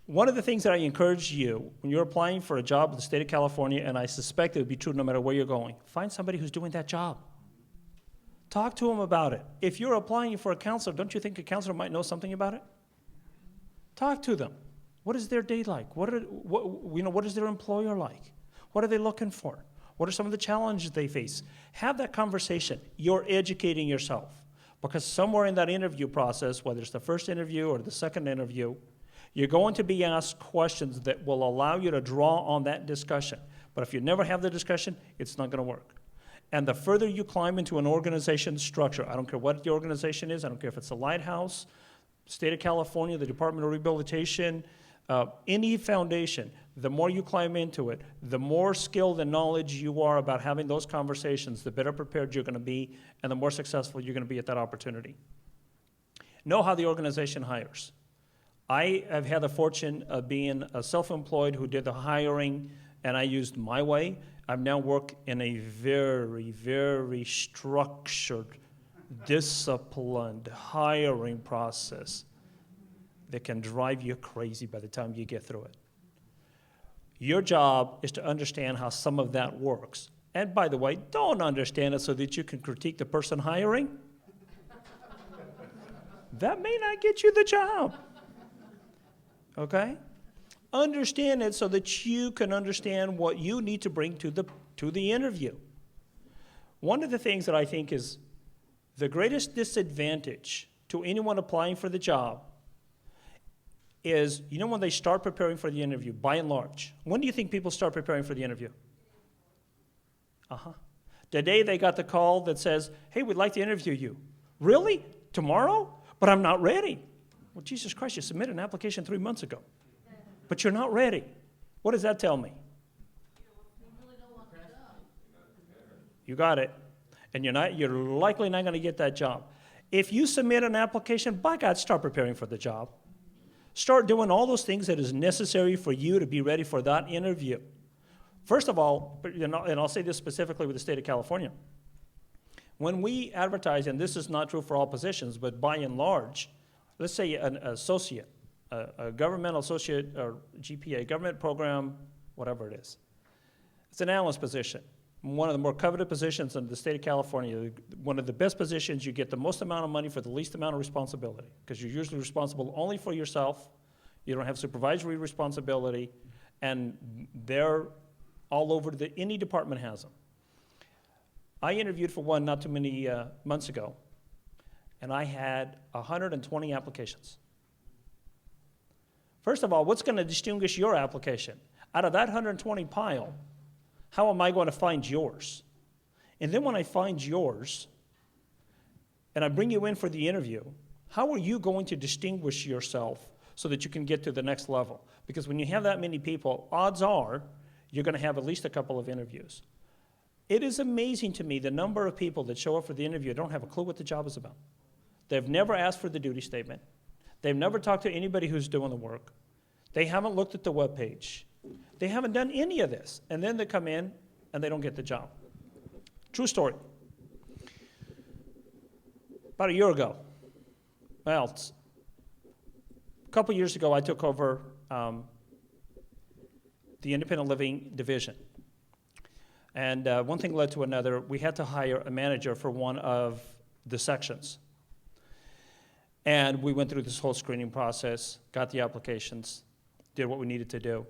One of the things that I encourage you when you're applying for a job in the state of California, and I suspect it would be true no matter where you're going, find somebody who's doing that job. Talk to them about it. If you're applying for a counselor, don't you think a counselor might know something about it? Talk to them. What is their day like? What is their employer like? What are they looking for? What are some of the challenges they face? Have that conversation. You're educating yourself. Because somewhere in that interview process, whether it's the first interview or the second interview, you're going to be asked questions that will allow you to draw on that discussion. But if you never have the discussion, it's not going to work. And the further you climb into an organization structure, I don't care what the organization is, I don't care if it's the LightHouse, State of California, the Department of Rehabilitation, any foundation, the more you climb into it, the more skilled and knowledge you are about having those conversations, the better prepared you're going to be, and the more successful you're going to be at that opportunity. Know how the organization hires. I have had the fortune of being a self-employed who did the hiring, and I used my way. I've now worked in a very, very structured, disciplined hiring process that can drive you crazy by the time you get through it. Your job is to understand how some of that works. And by the way, don't understand it so that you can critique the person hiring. That may not get you the job. Okay? Understand it so that you can understand what you need to bring to the interview. One of the things that I think is the greatest disadvantage to anyone applying for the job is, you know, when they start preparing for the interview, by and large, when do you think people start preparing for the interview? The day they got the call that says, hey, we'd like to interview you. Really? Tomorrow? But I'm not ready. Well, Jesus Christ, you submitted an application 3 months ago, but you're not ready. What does that tell me? You got it. And you're likely not going to get that job. If you submit an application, by God, start preparing for the job. Start doing all those things that is necessary for you to be ready for that interview. First of all, and I'll say this specifically with the state of California, when we advertise, and this is not true for all positions, but by and large, let's say an associate, a governmental associate or GPA, government program, whatever it is. It's an analyst position. One of the more coveted positions in the state of California, one of the best positions, you get the most amount of money for the least amount of responsibility, because you're usually responsible only for yourself. You don't have supervisory responsibility, and they're all over, any department has them. I interviewed for one not too many months ago, and I had 120 applications. First of all, what's going to distinguish your application? Out of that 120 pile, how am I going to find yours? And then when I find yours, and I bring you in for the interview, how are you going to distinguish yourself so that you can get to the next level? Because when you have that many people, odds are you're going to have at least a couple of interviews. It is amazing to me the number of people that show up for the interview don't have a clue what the job is about. They've never asked for the duty statement. They've never talked to anybody who's doing the work. They haven't looked at the webpage. They haven't done any of this. And then they come in and they don't get the job. True story. About a year ago, well, a couple years ago, I took over the independent living division. And one thing led to another. We had to hire a manager for one of the sections. And we went through this whole screening process, got the applications, did what we needed to do.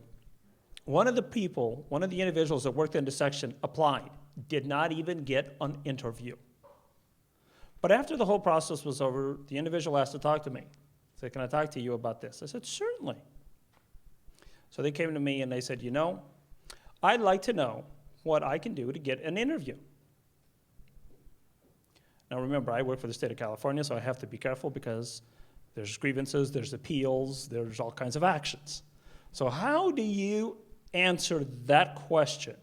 One of the individuals that worked in the section applied, did not even get an interview. But after the whole process was over, the individual asked to talk to me. Said, can I talk to you about this? I said, certainly. So they came to me and they said, you know, I'd like to know what I can do to get an interview. Now remember, I work for the state of California, so I have to be careful because there's grievances, there's appeals, there's all kinds of actions. So how do you answer that question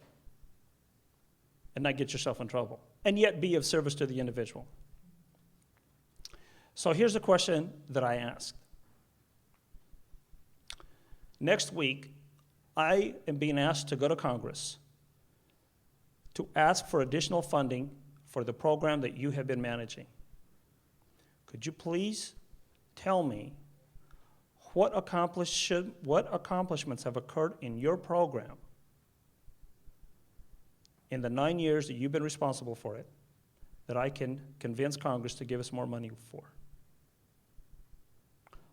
and not get yourself in trouble, and yet be of service to the individual? So here's the question that I asked. Next week, I am being asked to go to Congress to ask for additional funding for the program that you have been managing. Could you please tell me what accomplishments have occurred in your program in the 9 years that you've been responsible for it that I can convince Congress to give us more money for?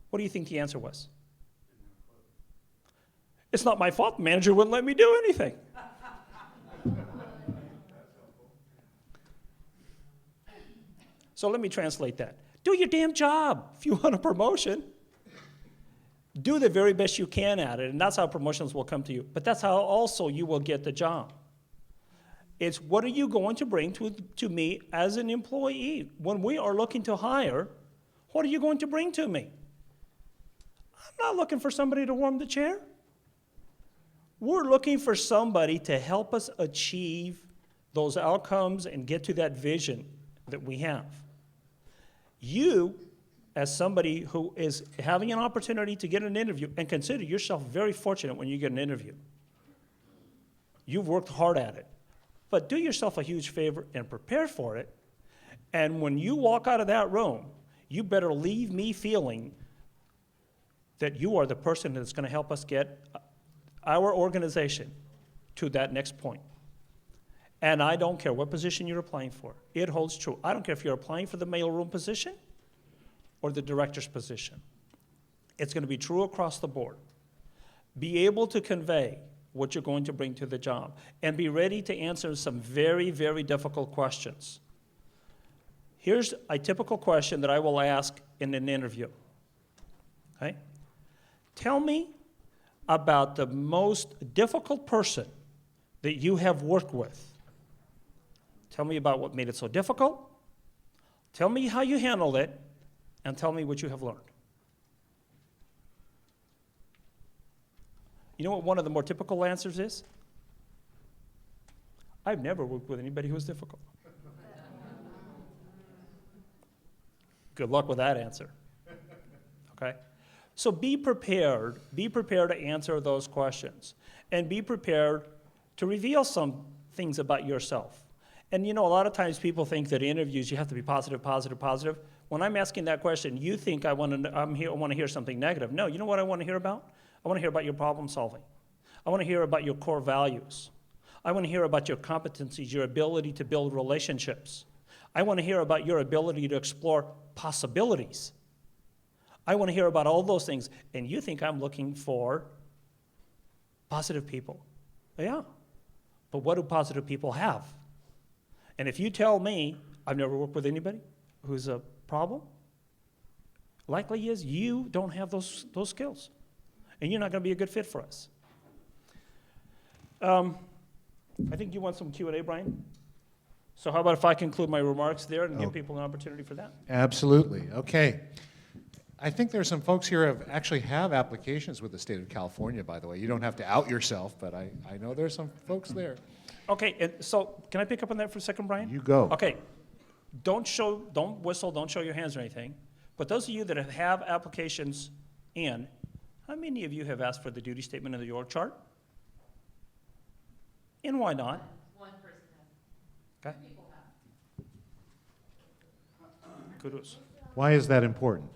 What do you think the answer was? It's not my fault. The manager wouldn't let me do anything. So let me translate that. Do your damn job. If you want a promotion, do the very best you can at it, and that's how promotions will come to you. But that's how also you will get the job. It's what are you going to bring to me as an employee? When we are looking to hire, what are you going to bring to me? I'm not looking for somebody to warm the chair. We're looking for somebody to help us achieve those outcomes and get to that vision that we have. You, as somebody who is having an opportunity to get an interview, and consider yourself very fortunate when you get an interview. You've worked hard at it. But do yourself a huge favor and prepare for it. And when you walk out of that room, you better leave me feeling that you are the person that's going to help us get our organization to that next point. And I don't care what position you're applying for. It holds true. I don't care if you're applying for the mailroom position or the director's position. It's going to be true across the board. Be able to convey what you're going to bring to the job and be ready to answer some very, very difficult questions. Here's a typical question that I will ask in an interview. Okay? Tell me about the most difficult person that you have worked with. Tell me about what made it so difficult. Tell me how you handled it, and tell me what you have learned. You know what one of the more typical answers is? I've never worked with anybody who was difficult. Good luck with that answer. Okay? So be prepared to answer those questions, and be prepared to reveal some things about yourself. And you know, a lot of times people think that in interviews you have to be positive, positive, positive. When I'm asking that question, you think I want to hear something negative. No, you know what I want to hear about? I want to hear about your problem solving. I want to hear about your core values. I want to hear about your competencies, your ability to build relationships. I want to hear about your ability to explore possibilities. I want to hear about all those things. And you think I'm looking for positive people. Yeah. But what do positive people have? And if you tell me I've never worked with anybody who's a problem, likely is you don't have those skills. And you're not going to be a good fit for us. I think you want some Q&A, Brian? So how about if I conclude my remarks there and give people an opportunity for that? Absolutely. Okay. I think there's some folks here who actually have applications with the state of California, by the way. You don't have to out yourself, but I know there's some folks there. Okay, and so can I pick up on that for a second, Brian? You go. Okay. Don't whistle, don't show your hands or anything. But those of you that have applications in, how many of you have asked for the duty statement in the org chart? And why not? One person has. Okay. People have. Kudos. Why is that important?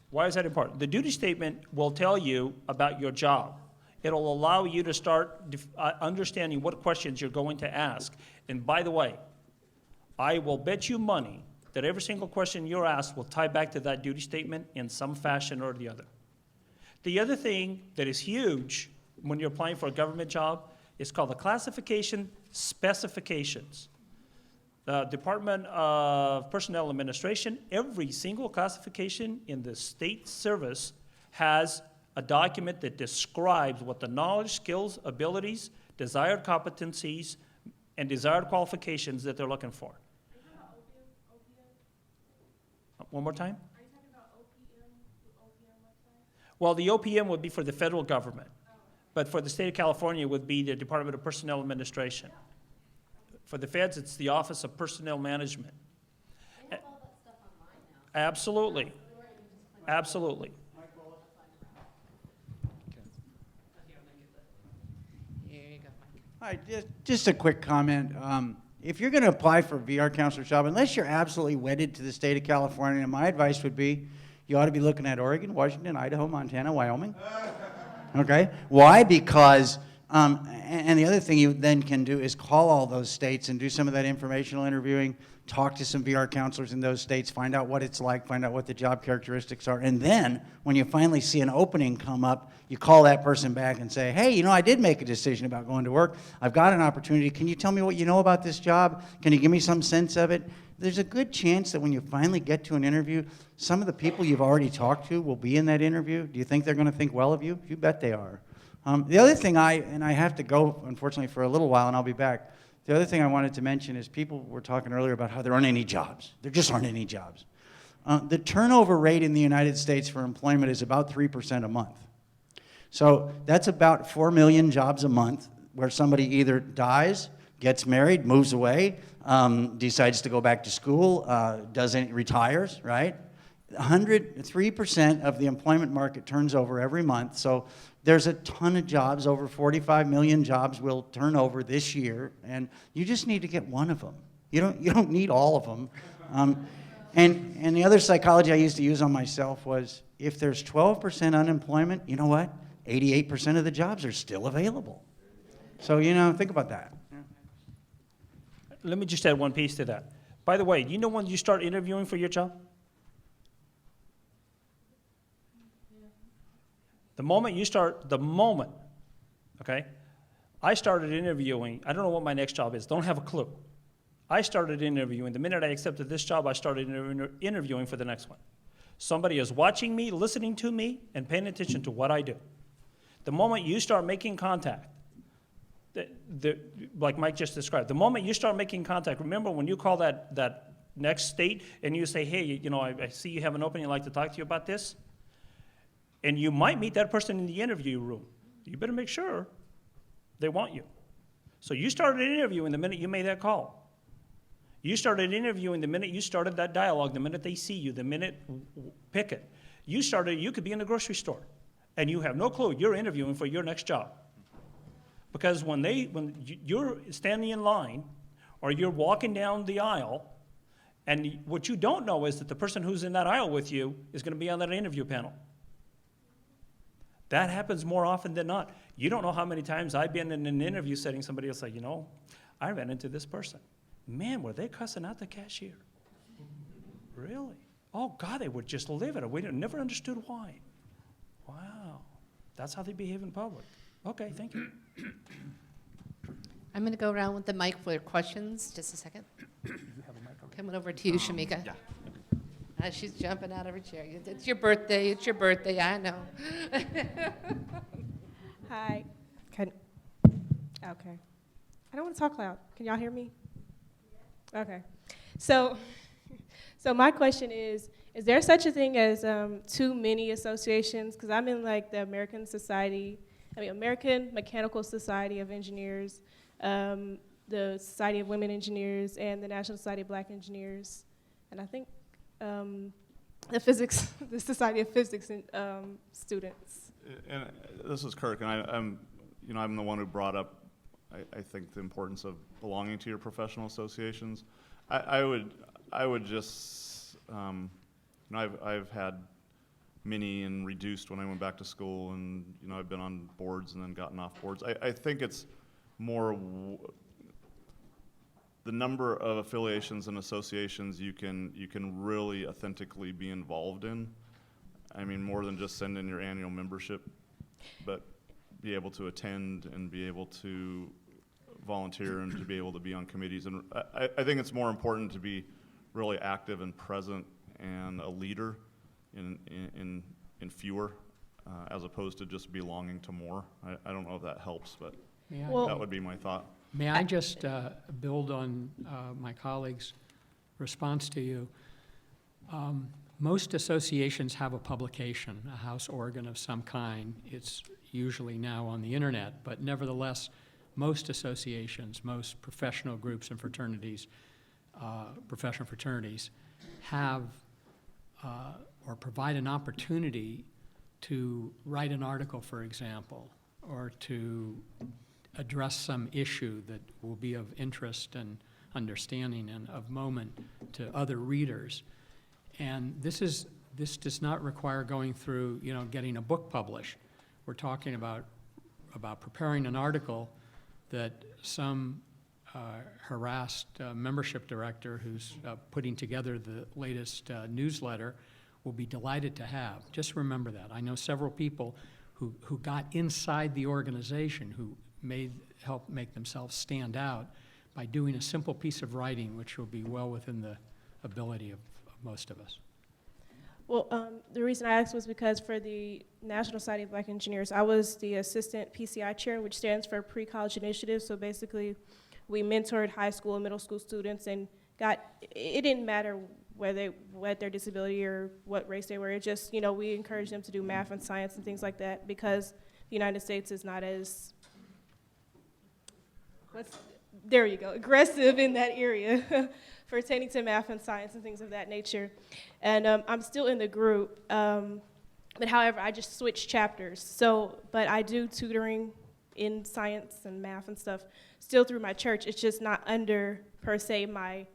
Why is that important? The duty statement will tell you about your job. It'll allow you to start understanding what questions you're going to ask. And by the way, I will bet you money that every single question you're asked will tie back to that duty statement in some fashion or the other. The other thing that is huge when you're applying for a government job is called the classification specifications. The Department of Personnel Administration, every single classification in the state service has a document that describes what the knowledge, skills, abilities, desired competencies, and desired qualifications that they're looking for. One more time? Are you talking about OPM, the OPM website? Well, the OPM would be for the federal government, but for the state of California it would be the Department of Personnel Administration. For the feds, it's the Office of Personnel Management. They have all that stuff online now. Absolutely, absolutely. Here you go, Mike. Hi, just a quick comment. If you're going to apply for a VR counselor job, unless you're absolutely wedded to the state of California, my advice would be you ought to be looking at Oregon, Washington, Idaho, Montana, Wyoming. Okay? Why? Because, and the other thing you then can do is call all those states and do some of that informational interviewing, talk to some VR counselors in those states, find out what it's like, find out what the job characteristics are, and then when you finally see an opening come up, you call that person back and say, hey, you know, I did make a decision about going to work. I've got an opportunity. Can you tell me what you know about this job? Can you give me some sense of it? There's a good chance that when you finally get to an interview, some of the people you've already talked to will be in that interview. Do you think they're going to think well of you? You bet they are. The other thing I have to go, unfortunately, for a little while, and I'll be back. The other thing I wanted to mention is people were talking earlier about how there aren't any jobs. There just aren't any jobs. The turnover rate in the United States for employment is about 3% a month. So that's about 4 million jobs a month where somebody either dies, gets married, moves away, decides to go back to school, retires, right? 3% of the employment market turns over every month. So there's a ton of jobs, over 45 million jobs will turn over this year, and you just need to get one of them. You don't need all of them. And the other psychology I used to use on myself was, if there's 12% unemployment, you know what? 88% of the jobs are still available. So, think about that. Let me just add one piece to that. By the way, do you know when you start interviewing for your job? The moment, okay? I started interviewing, I don't know what my next job is, don't have a clue. I started interviewing, the minute I accepted this job, I started interviewing for the next one. Somebody is watching me, listening to me, and paying attention to what I do. The moment you start making contact, like Mike just described, the moment you start making contact, remember when you call that next state and you say, hey, I see you have an opening, I'd like to talk to you about this, and you might meet that person in the interview room. You better make sure they want you. So you started interviewing the minute you made that call. You started interviewing the minute you started that dialogue, the minute they see you, the minute, pick it. You could be in a grocery store, and you have no clue you're interviewing for your next job. Because when you're standing in line, or you're walking down the aisle, and what you don't know is that the person who's in that aisle with you is going to be on that interview panel. That happens more often than not. You don't know how many times I've been in an interview setting, somebody will say, I ran into this person. Man, were they cussing out the cashier? Really? Oh, God, they would just live it. We never understood why. Wow. That's how they behave in public. Okay, thank you. I'm going to go around with the mic for questions. Just a second. Coming over to you, Shamika. Yeah. She's jumping out of her chair. It's your birthday. It's your birthday. I know. Hi. Okay. I don't want to talk loud. Can y'all hear me? Okay. So my question is there such a thing as too many associations? Because I'm in the American Mechanical Society of Engineers, the Society of Women Engineers, and the National Society of Black Engineers, and I think the Society of Physics students. And this is Kirk, and I'm the one who brought up, I think, the importance of belonging to your professional associations. I would just, I've had mini and reduced when I went back to school, and I've been on boards and then gotten off boards. I think it's more the number of affiliations and associations you can really authentically be involved in. I mean, more than just send in your annual membership, but be able to attend and be able to volunteer and to be able to be on committees. And I think it's more important to be really active and present and a leader in fewer, as opposed to just belonging to more. I don't know if that helps, but that would be my thought. May I just build on my colleague's response to you? Most associations have a publication, a house organ of some kind. It's usually now on the internet, but nevertheless, most associations, most professional groups and fraternities, professional fraternities, have or provide an opportunity to write an article, for example, or to address some issue that will be of interest and understanding and of moment to other readers. And this does not require going through, getting a book published. We're talking about preparing an article that some harassed membership director who's putting together the latest newsletter will be delighted to have. Just remember that. I know several people who got inside the organization who helped make themselves stand out by doing a simple piece of writing, which will be well within the ability of most of us. Well, the reason I asked was because for the National Society of Black Engineers, I was the assistant PCI chair, which stands for Pre-College Initiative. So basically, we mentored high school and middle school students, and it didn't matter what their disability or what race they were. It just, we encouraged them to do math and science and things like that because the United States is not as, there you go, aggressive in that area pertaining to math and science and things of that nature. And I'm still in the group, but however, I just switched chapters. But I do tutoring in science and math and stuff still through my church. It's just not under, per se, my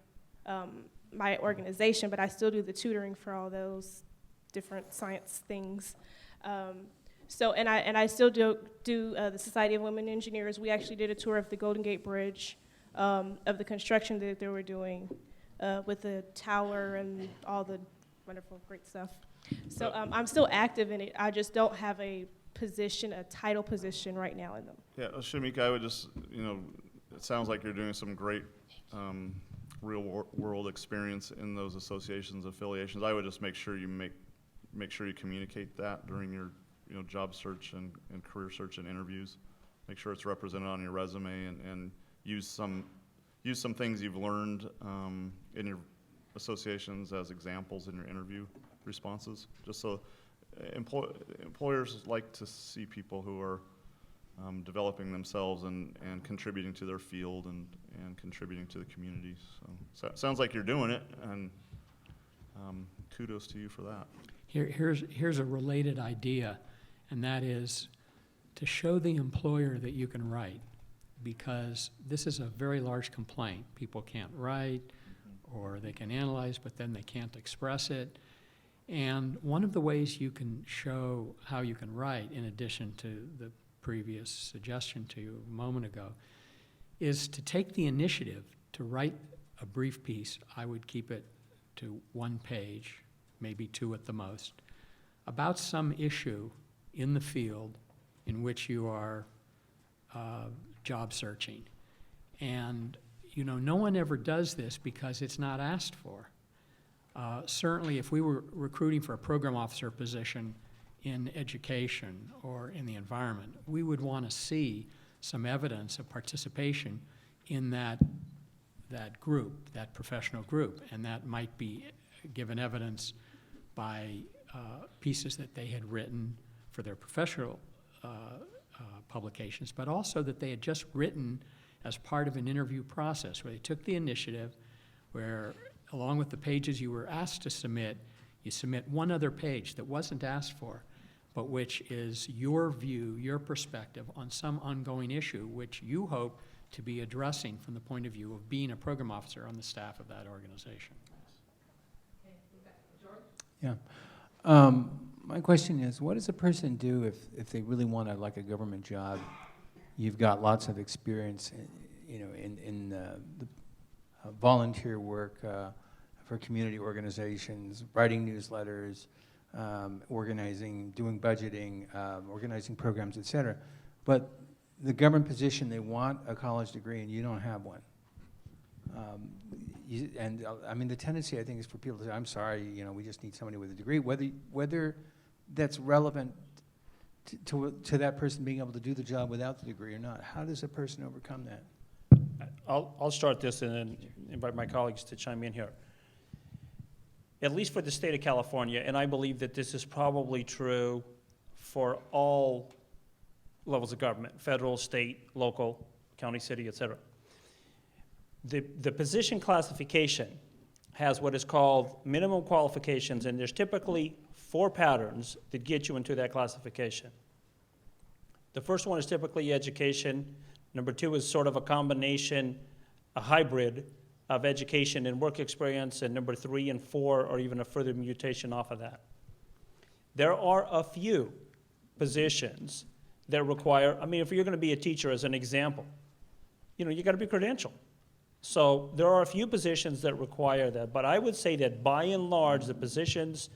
organization, but I still do the tutoring for all those different science things. And I still do the Society of Women Engineers. We actually did a tour of the Golden Gate Bridge, of the construction that they were doing with the tower and all the wonderful, great stuff. So I'm still active in it. I just don't have a title position right now in them. Yeah, Shamika, I would just, it sounds like you're doing some great real world experience in those associations, affiliations. I would just make sure you communicate that during your job search and career search and interviews. Make sure it's represented on your resume and use some things you've learned in your associations as examples in your interview responses. Just so employers like to see people who are developing themselves and contributing to their field and contributing to the community. So it sounds like you're doing it, and kudos to you for that. Here's a related idea, and that is to show the employer that you can write, because this is a very large complaint. People can't write, or they can analyze, but then they can't express it. And one of the ways you can show how you can write, in addition to the previous suggestion to you a moment ago, is to take the initiative to write a brief piece. I would keep it to 1 page, maybe 2 at the most, about some issue in the field in which you are job searching. And no one ever does this because it's not asked for. Certainly if we were recruiting for a program officer position in education or in the environment, we would want to see some evidence of participation in that group, that professional group, and that might be given evidence by pieces that they had written for their professional publications, but also that they had just written as part of an interview process where they took the initiative, where along with the pages you were asked to submit, you submit one other page that wasn't asked for, but which is your view, your perspective on some ongoing issue which you hope to be addressing from the point of view of being a program officer on the staff of that organization. Yeah. My question is, what does a person do if they really want a government job? You've got lots of experience, in the volunteer work for community organizations, writing newsletters, organizing, doing budgeting, organizing programs, et cetera. But the government position, they want a college degree and you don't have one. I mean, the tendency, I think, is for people to say, I'm sorry, you know, we just need somebody with a degree, whether that's relevant to that person being able to do the job without the degree or not. How does a person overcome that? I'll start this and then invite my colleagues to chime in here. At least for the state of California, and I believe that this is probably true for all levels of government, federal, state, local, county, city, et cetera. The position classification has what is called minimum qualifications, and there's typically 4 patterns that get you into that classification. The first one is typically education. Number 2 is sort of a combination, a hybrid of education and work experience, and number 3 and 4 are even a further mutation off of that. There are a few positions that require, I mean, if you're going to be a teacher, as an example, you know, you got to be credentialed. So there are a few positions that require that, but I would say that by and large, the positions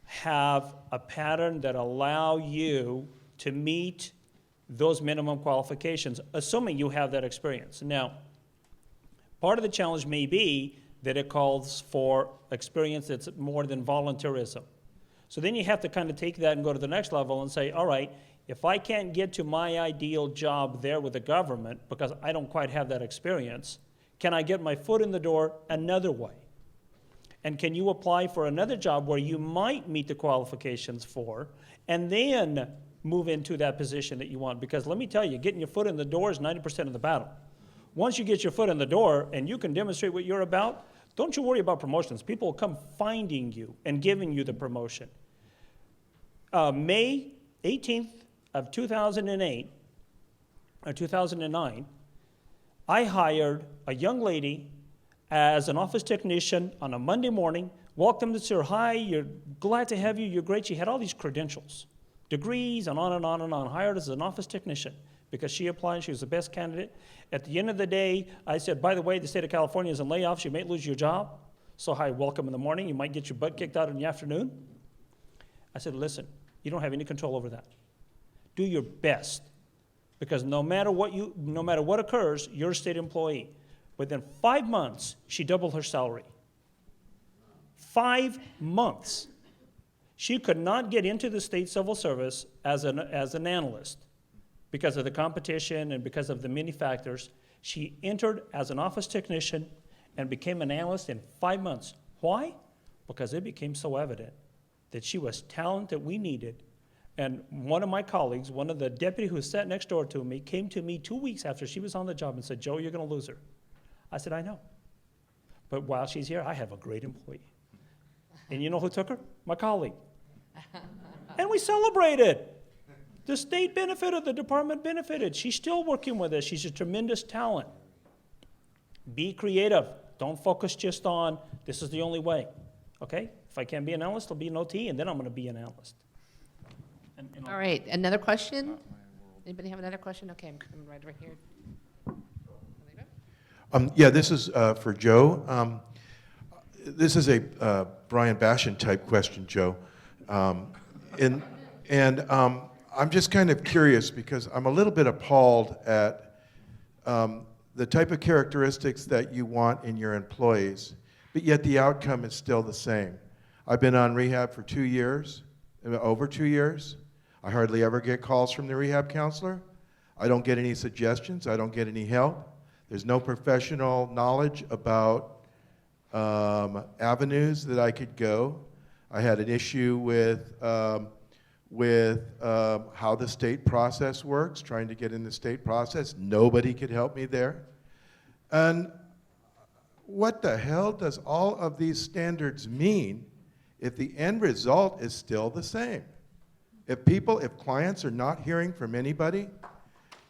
have a pattern that allow you to meet those minimum qualifications, assuming you have that experience. Now, part of the challenge may be that it calls for experience that's more than volunteerism. So then you have to kind of take that and go to the next level and say, all right, if I can't get to my ideal job there with the government because I don't quite have that experience, can I get my foot in the door another way? And can you apply for another job where you might meet the qualifications for, and then move into that position that you want? Because let me tell you, getting your foot in the door is 90% of the battle. Once you get your foot in the door and you can demonstrate what you're about, don't you worry about promotions. People will come finding you and giving you the promotion. May 18th of 2008, or 2009, I hired a young lady as an office technician on a Monday morning, welcomed her, hi, you're glad to have you, you're great. She had all these credentials, degrees, and on and on and on, hired as an office technician because she applied, she was the best candidate. At the end of the day, I said, by the way, the state of California is in layoffs, you may lose your job. So hi, welcome in the morning, you might get your butt kicked out in the afternoon. I said, listen, you don't have any control over that. Do your best. Because no matter what occurs, you're a state employee. Within 5 months, she doubled her salary. 5 months. She could not get into the state civil service as an analyst because of the competition and because of the many factors. She entered as an office technician and became an analyst in 5 months. Why? Because it became so evident that she was talent that we needed. And one of my colleagues, one of the deputy who sat next door to me, came to me 2 weeks after she was on the job and said, Joe, you're going to lose her. I said, I know. But while she's here, I have a great employee. And you know who took her? My colleague. And we celebrated. The state benefited, the department benefited. She's still working with us. She's a tremendous talent. Be creative. Don't focus just on, this is the only way. Okay? If I can't be an analyst, I'll be an OT, and then I'm going to be an analyst. All right, another question? Anybody have another question? Okay, I'm coming right over here. Yeah, this is for Joe. This is a Brian Bashan type question, Joe. I'm just kind of curious because I'm a little bit appalled at the type of characteristics that you want in your employees, but yet the outcome is still the same. I've been on rehab for 2 years, over 2 years. I hardly ever get calls from the rehab counselor. I don't get any suggestions. I don't get any help. There's no professional knowledge about avenues that I could go. I had an issue with how the state process works, trying to get in the state process. Nobody could help me there. And what the hell does all of these standards mean if the end result is still the same? If clients are not hearing from anybody,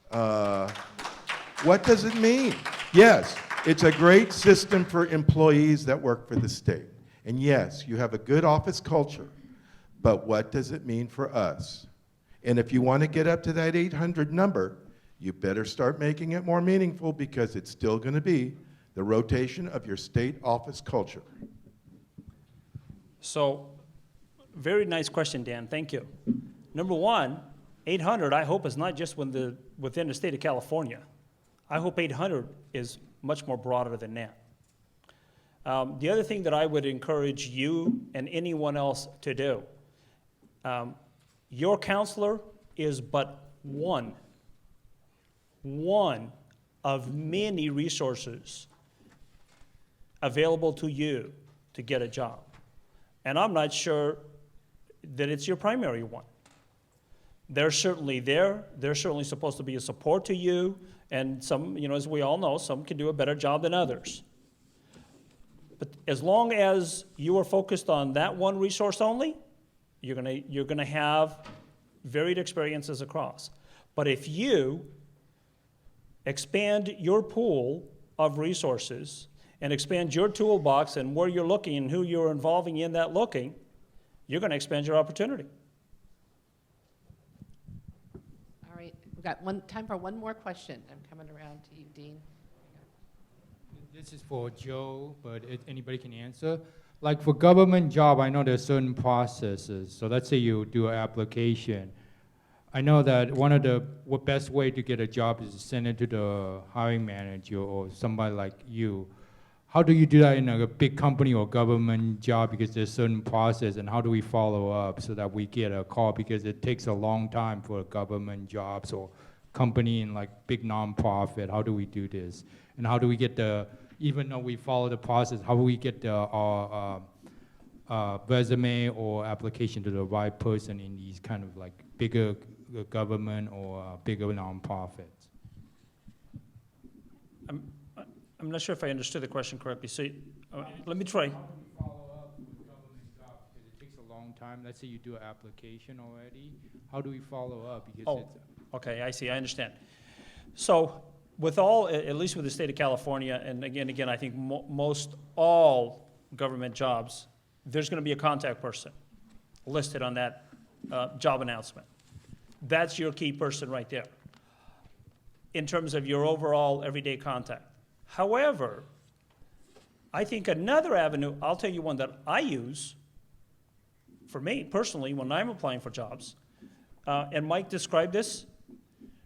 what does it mean? Yes, it's a great system for employees that work for the state. And yes, you have a good office culture, but what does it mean for us? And if you want to get up to that 800 number, you better start making it more meaningful because it's still going to be the rotation of your state office culture. So, very nice question, Dan. Thank you. Number one, 800, I hope, is not just within the state of California. I hope 800 is much more broader than that. The other thing that I would encourage you and anyone else to do, your counselor is but one of many resources available to you to get a job. And I'm not sure that it's your primary one. They're certainly there. They're certainly supposed to be a support to you. And some, as we all know, some can do a better job than others. But as long as you are focused on that one resource only, you're gonna have varied experiences across. But if you expand your pool of resources and expand your toolbox and where you're looking and who you're involving in that looking, you're going to expand your opportunity. All right, we've got time for one more question. I'm coming around to you, Dean. This is for Joe, but anybody can answer. Like for government job, I know there's certain processes. So let's say you do an application. I know that one of the best way to get a job is to send it to the hiring manager or somebody like you. How do you do that in a big company or government job, because there's certain process, and how do we follow up so that we get a call, because it takes a long time for government jobs or company and like big nonprofit? How do we do this? And how do we get even though we follow the process, how do we get our resume or application to the right person in these kind of like bigger government or bigger nonprofits? I'm not sure if I understood the question correctly. So let me try. How do we follow up with government jobs? Because it takes a long time. Let's say you do an application already. How do we follow up? Because Okay, I see. I understand. So with all, at least with the state of California, and again, I think most all government jobs, there's going to be a contact person listed on that job announcement. That's your key person right there in terms of your overall everyday contact. However, I think another avenue, I'll tell you one that I use for me personally when I'm applying for jobs, and Mike described this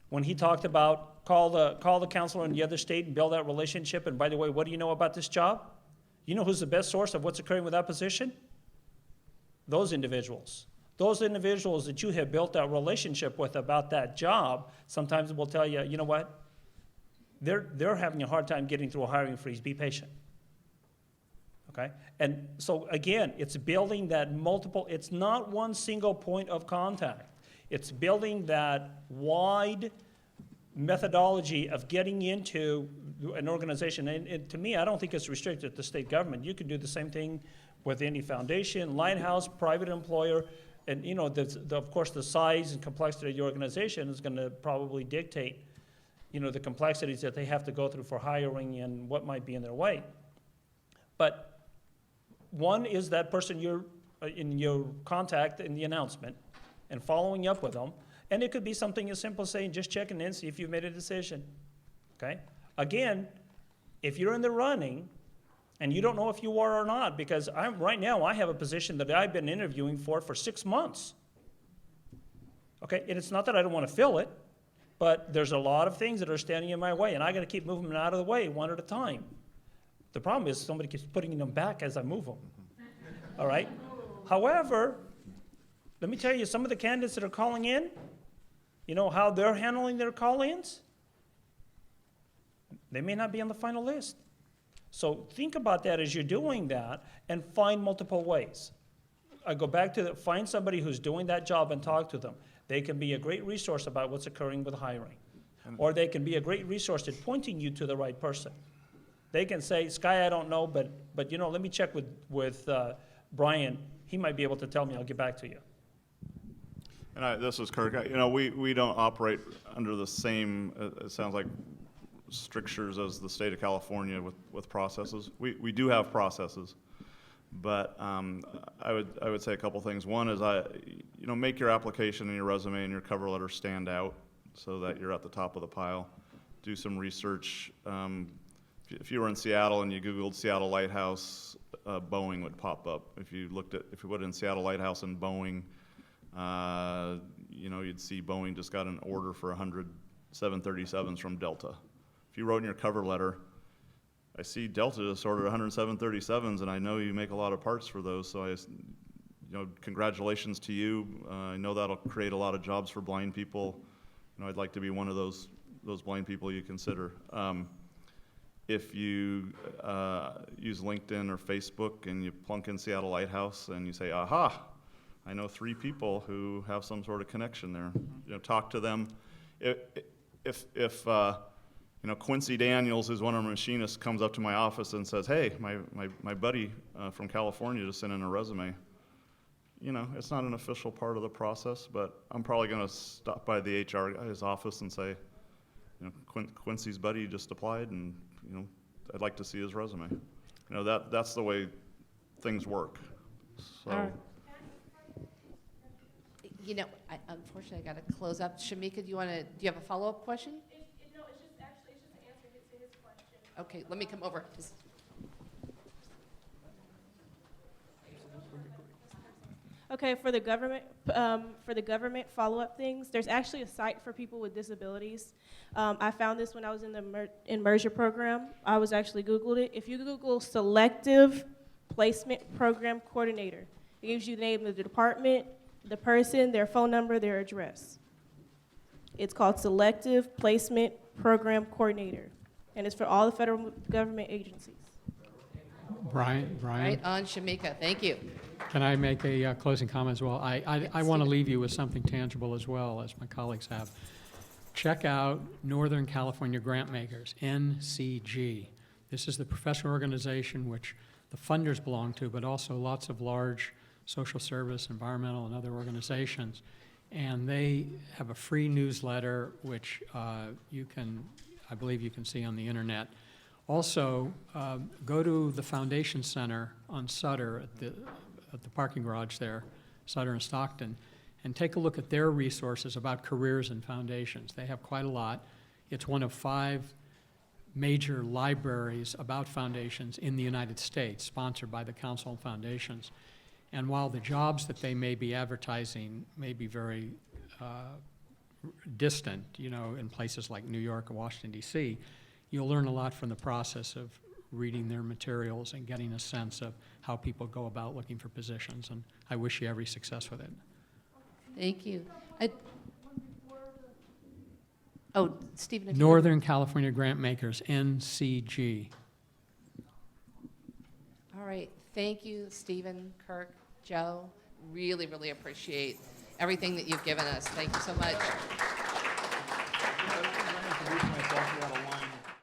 when he talked about call the counselor in the other state and build that relationship. And by the way, what do you know about this job? You know who's the best source of what's occurring with that position? Those individuals. Those individuals that you have built that relationship with about that job sometimes will tell you, you know what? They're having a hard time getting through a hiring freeze. Be patient. Okay? And so again, it's building that multiple, it's not one single point of contact. It's building that wide methodology of getting into an organization. And to me, I don't think it's restricted to state government. You can do the same thing with any foundation, LightHouse, private employer. And of course, the size and complexity of the organization is going to probably dictate the complexities that they have to go through for hiring and what might be in their way. But one is that person you're in your contact in the announcement and following up with them. And it could be something as simple as saying, just checking in, see if you've made a decision. Okay? Again, if you're in the running and you don't know if you are or not, because right now I have a position that I've been interviewing for 6 months. Okay? And it's not that I don't want to fill it, but there's a lot of things that are standing in my way, and I got to keep moving them out of the way one at a time. The problem is somebody keeps putting them back as I move them. All right? However, let me tell you, some of the candidates that are calling in, you know how they're handling their call-ins? They may not be on the final list. So think about that as you're doing that and find multiple ways. I go back to find somebody who's doing that job and talk to them. They can be a great resource about what's occurring with hiring. Or they can be a great resource at pointing you to the right person. They can say, Sky, I don't know, but let me check with Brian. He might be able to tell me. I'll get back to you. And this is Kirk. We don't operate under the same, it sounds like, strictures as the state of California with processes. We do have processes, but I would say a couple things. One is make your application and your resume and your cover letter stand out so that you're at the top of the pile. Do some research. If you were in Seattle and you Googled Seattle Lighthouse, Boeing would pop up. If you put in Seattle Lighthouse and Boeing, You know, you'd see Boeing just got an order for 100 737s from Delta. If you wrote in your cover letter, I see Delta just ordered 100 737s, and I know you make a lot of parts for those, so congratulations to you. I know that'll create a lot of jobs for blind people. You know, I'd like to be one of those blind people you consider. If you use LinkedIn or Facebook and you plunk in Seattle Lighthouse and you say, aha, I know 3 people who have some sort of connection there. You know, talk to them. If Quincy Daniels, who's one of our machinists, comes up to my office and says, hey, my buddy from California just sent in a resume. You know, it's not an official part of the process, but I'm probably going to stop by the HR guy's office and say, you know, Quincy's buddy just applied, and you know, I'd like to see his resume. You know, that's the way things work. So. You know, unfortunately, I got to close up. Shamika, do you have a follow-up question? No, it's just an answer to his question. Okay, let me come over. Okay, for the government follow-up things, there's actually a site for people with disabilities. I found this when I was in the immersion program. I was actually Googled it. If you Google Selective Placement Program Coordinator, it gives you the name of the department, the person, their phone number, their address. It's called Selective Placement Program Coordinator, and it's for all the federal government agencies. Brian? Right on, Shamika. Thank you. Can I make a closing comment as well? I want to leave you with something tangible as well, as my colleagues have. Check out Northern California Grant Makers, NCG. This is the professional organization which the funders belong to, but also lots of large social service, environmental, and other organizations. And they have a free newsletter, which I believe you can see on the internet. Also, go to the Foundation Center on Sutter at the parking garage there, Sutter and Stockton, and take a look at their resources about careers and foundations. They have quite a lot. It's one of 5 major libraries about foundations in the United States, sponsored by the Council of Foundations. And while the jobs that they may be advertising may be very distant, you know, in places like New York and Washington, D.C., you'll learn a lot from the process of reading their materials and getting a sense of how people go about looking for positions. And I wish you every success with it. Thank you. Stephen. Northern California Grant Makers, NCG. All right. Thank you, Stephen, Kirk, Joe. Really, really appreciate everything that you've given us. Thank you so much.